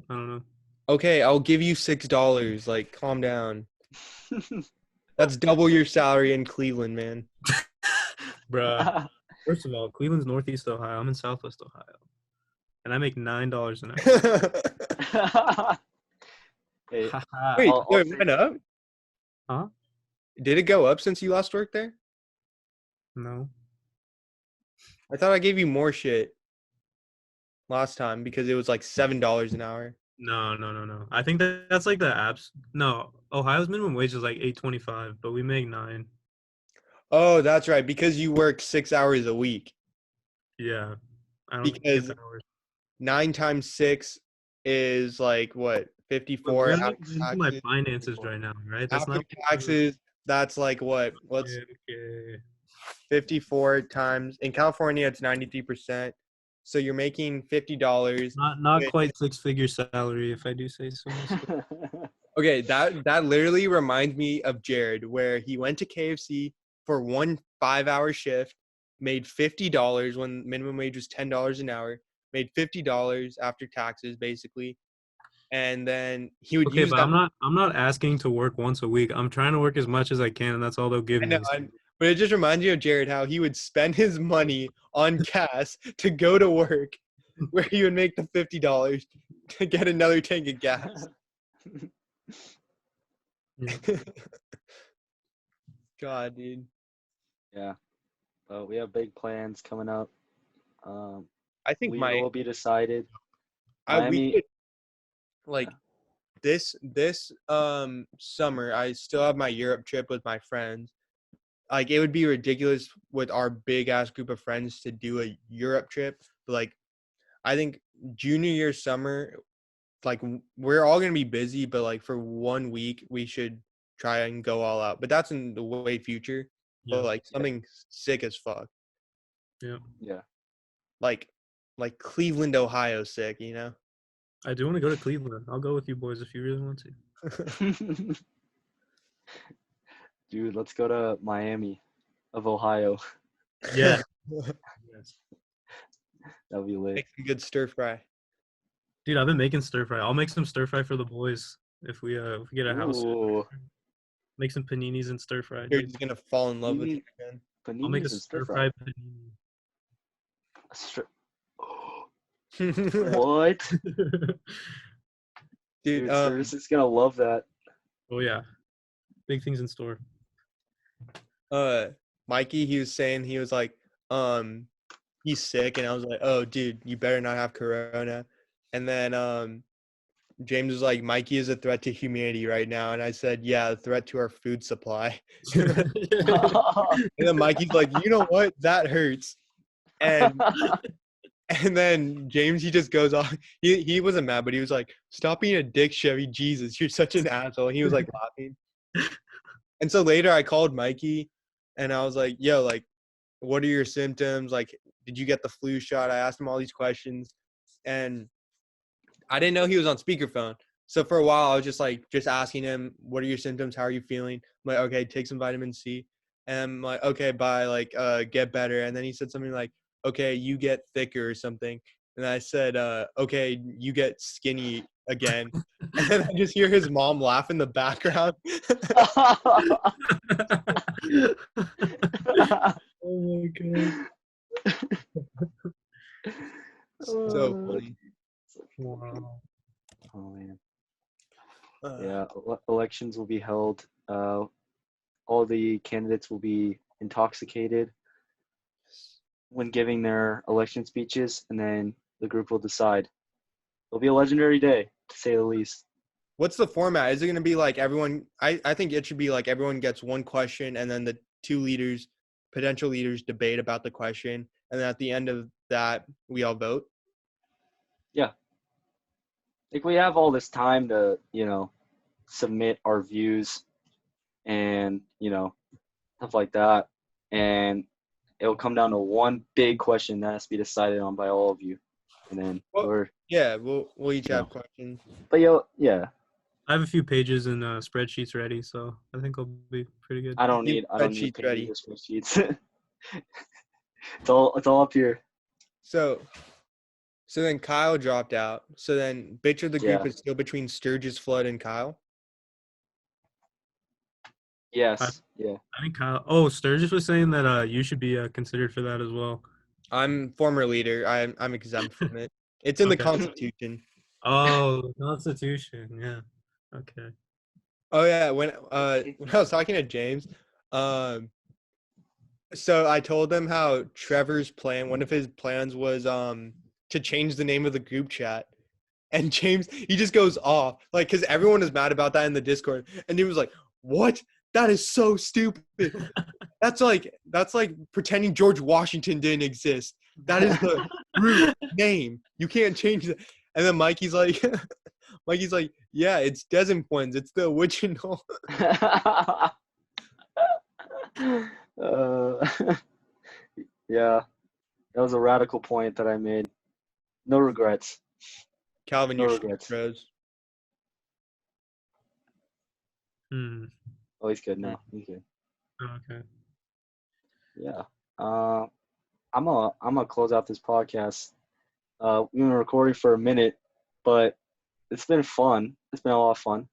I don't know. Okay, I'll give you $6. Like, calm down. That's double your salary in Cleveland, man. Bruh. First of all, Cleveland's Northeast Ohio. I'm in Southwest Ohio. And I make $9 an hour. Hey, Wait, I'll it say- went up? Huh? Did it go up since you last worked there? No. I thought I gave you more shit last time because it was like $7 an hour. No. I think that's like the apps. No, Ohio's minimum wage is like $8.25, but we make $9. Oh, that's right. Because you work 6 hours a week. Yeah. I don't Because get the hours. 9 times 6 is like what? 54 We're after not into my taxes. finances right now, right? That's After not taxes, that's like what? What's okay. 54 times in California? It's 93%. So you're making $50. Not Wait. quite six-figure salary, if I do say so myself. Okay, that literally reminds me of Jared, where he went to KFC for one 5-hour shift, made $50 when minimum wage was $10 an hour, made $50 after taxes, basically. And then he would Okay, use but that. I'm not asking to work once a week. I'm trying to work as much as I can, and that's all they'll give I me. know, but it just reminds me of Jared, how he would spend his money on gas to go to work, where he would make the $50 to get another tank of gas. Yeah. God, dude. Yeah, but we have big plans coming up. I think We my will be decided. I we Miami. could, like this summer, I still have my Europe trip with my friends. Like, it would be ridiculous with our big ass group of friends to do a Europe trip. But like, I think junior year summer, like we're all gonna be busy, but like for 1 week we should try and go all out. But that's in the way future. Yeah. But like something sick as fuck, Yeah. Yeah. like Cleveland, Ohio, sick. You know. I do want to go to Cleveland. I'll go with you boys if you really want to. Dude, let's go to Miami of Ohio. Yeah. Yes. That'll be lit. Make some good stir fry. Dude, I've been making stir fry. I'll make some stir fry for the boys if we get a house. Ooh, Make some paninis and stir fry. You're Dude. just gonna fall in love with Panini- it again. I'll make a paninis and stir stir fry fry. panini. What? Dude, Dude, Service is gonna love that. Oh yeah, big things in store. Mikey, he was saying, he was like, he's sick, and I was like, oh, dude, you better not have corona. And then James was like, Mikey is a threat to humanity right now, and I said, yeah, a threat to our food supply. And then Mikey's like, you know what, that hurts. And then James, he just goes off. He wasn't mad, but he was like, stop being a dick, Chevy. Jesus, you're such an asshole. And he was like laughing. And so later I called Mikey and I was like, yo, like, what are your symptoms? Like, did you get the flu shot? I asked him all these questions. And I didn't know he was on speakerphone. So for a while, I was just asking him, what are your symptoms? How are you feeling? I'm like, okay, take some vitamin C. And I'm like, okay, bye. Like, get better. And then he said something like, okay, you get thicker or something. And I said, okay, you get skinny again. And then I just hear his mom laugh in the background. Oh my god. So funny. Wow. Oh man. Uh, Yeah, elections will be held. All the candidates will be intoxicated when giving their election speeches, and then the group will decide. It'll be a legendary day, to say the least. What's the format? Is it going to be like everyone? I think it should be like everyone gets one question, and then the two leaders, potential leaders, debate about the question, and then at the end of that, we all vote. Yeah. Like, we have all this time to, submit our views and, stuff like that. And it'll come down to one big question that has to be decided on by all of you. And then Yeah, we'll each Yeah. have questions. But yeah, I have a few pages and spreadsheets ready, so I think I'll be pretty good. I don't Keep need spreadsheets pages ready. or spreadsheets. It's all up here. So then Kyle dropped out. So then bitch of the group Yeah. is still between Sturgis, Flood, and Kyle. Yes. Yeah. I think Kyle. Oh, Sturgis was saying that you should be considered for that as well. I'm former leader. I'm exempt from it. It's in the Okay. Constitution. Oh, the Constitution. Yeah. Okay. Oh yeah, when I was talking to James, so I told him how Trevor's plan, one of his plans was to change the name of the group chat. And James, he just goes off, like, because everyone is mad about that in the Discord. And he was like, what? That is so stupid. That's like pretending George Washington didn't exist. That is the root name. You can't change it. And then Mikey's like, yeah, it's Desempoins. It's the original. Yeah, that was a radical point that I made. No regrets. Calvin, No you're regrets. pros. Hmm. Oh, he's good now. He's good. Okay. Yeah. I'm gonna close out this podcast. We've been recording for a minute, but it's been fun. It's been a lot of fun.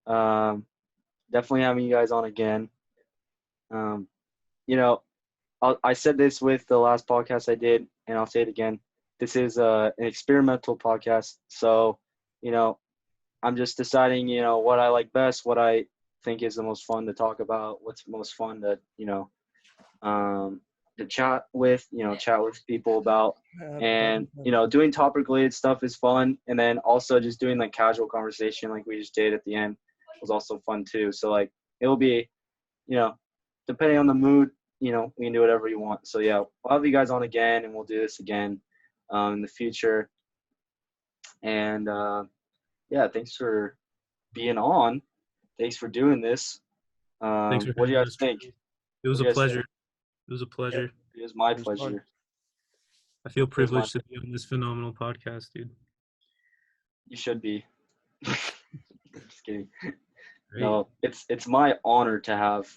Um, definitely having you guys on again. Um, you know, I said this with the last podcast I did, and I'll say it again. This is an experimental podcast, so I'm just deciding, what I like best, what I think is the most fun to talk about, what's most fun to, to chat with people about. And, doing topic related stuff is fun. And then also just doing like casual conversation like we just did at the end was also fun too. So like it'll be, depending on the mood, we can do whatever you want. So yeah, I'll have you guys on again and we'll do this again in the future. And yeah, thanks for being on. Thanks for doing this. Thanks for What do you having guys us. think? It was What a do you guys pleasure. think? It was a pleasure. It was my It was fun. pleasure. I feel was my privileged to be on this phenomenal podcast, dude. You should be. Just kidding. Great. No, it's my honor to have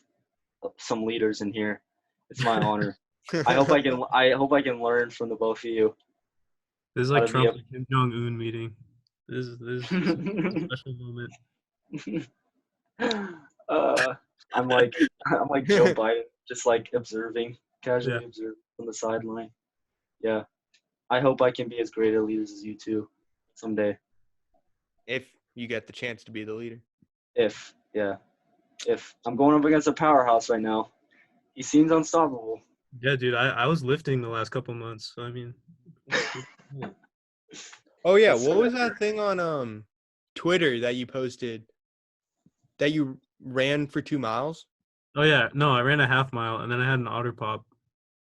some leaders in here. It's my honor. I hope I can learn from the both of you. This is How like to be Trump and Kim Jong-un meeting. This is a special moment. I'm like Joe Biden, just like casually observing from the sideline. Yeah, I hope I can be as great a leader as you two someday. If you get the chance to be the leader. If I'm going up against a powerhouse right now, he seems unstoppable. Yeah, dude, I was lifting the last couple months, so I mean. Oh yeah, That's what was that thing on Twitter that you posted that you ran for 2 miles? Oh yeah, no, I ran a half mile and then I had an otter pop,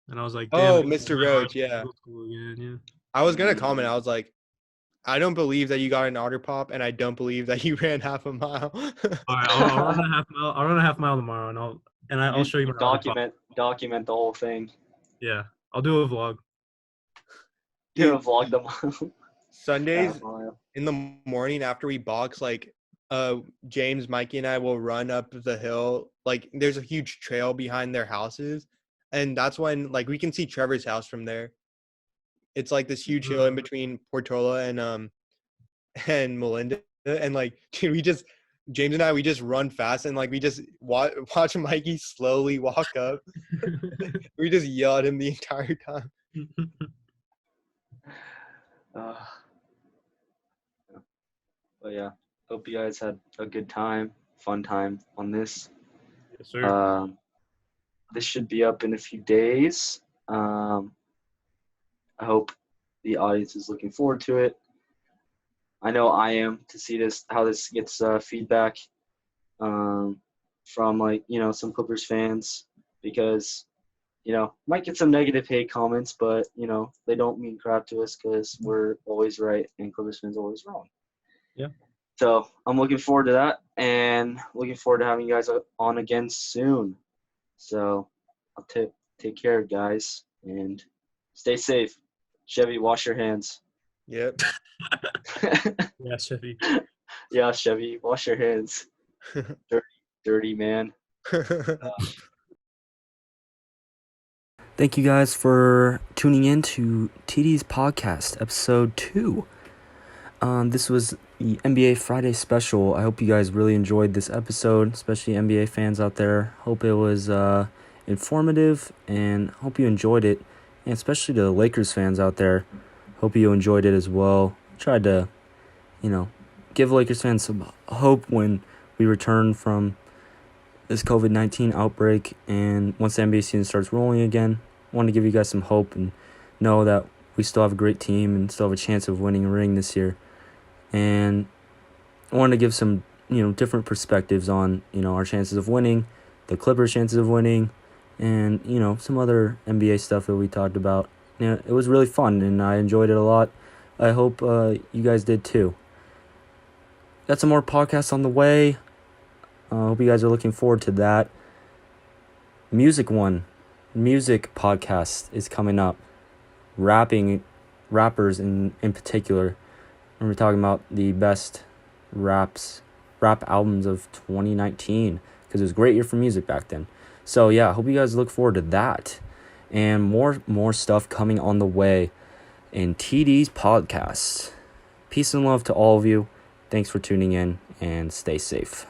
and I was like, Oh, damn, Mr. my Roach, arms yeah. feel cool again, yeah. I was gonna comment. I was like, I don't believe that you got an otter pop, and I don't believe that you ran half a mile. All right, I'll run a half mile. I'll run a half mile tomorrow, and I'll show you my otter pop. document the whole thing. Yeah, I'll do a vlog. Do a vlog tomorrow. Sundays in the morning after we box, like James, Mikey, and I will run up the hill. Like there's a huge trail behind their houses, and that's when like we can see Trevor's house from there. It's like this huge hill in between Portola and Melinda, and like dude, James and I we just run fast and like we just watch Mikey slowly walk up. We just yell at him the entire time. But yeah, hope you guys had a good time, fun time on this. Yes, sir. This should be up in a few days. I hope the audience is looking forward to it. I know I am, to see how this gets feedback from like some Clippers fans, because might get some negative hate comments, but they don't mean crap to us because we're always right and Clippers fans always wrong. Yeah. So I'm looking forward to that, and looking forward to having you guys on again soon. So I'll take care, guys, and stay safe. Chevy, wash your hands. Yep. Yeah, Chevy. Yeah, Chevy, wash your hands. Dirty man. Thank you guys for tuning in to TD's podcast, episode 2. This was the NBA Friday special. I hope you guys really enjoyed this episode, especially NBA fans out there. Hope it was informative, and hope you enjoyed it, and especially to the Lakers fans out there. Hope you enjoyed it as well. Tried to, give Lakers fans some hope when we return from this COVID-19 outbreak, and once the NBA season starts rolling again. I want to give you guys some hope and know that we still have a great team and still have a chance of winning a ring this year. And I want to give some, different perspectives on, our chances of winning, the Clippers' chances of winning, and, some other NBA stuff that we talked about. It was really fun, and I enjoyed it a lot. I hope you guys did too. Got some more podcasts on the way. I hope you guys are looking forward to that. Music podcast is coming up. Rappers in particular. And we're talking about the best rap albums of 2019, because it was a great year for music back then. So yeah, I hope you guys look forward to that, and more stuff coming on the way in TD's podcast. Peace and love to all of you. Thanks for tuning in, and stay safe.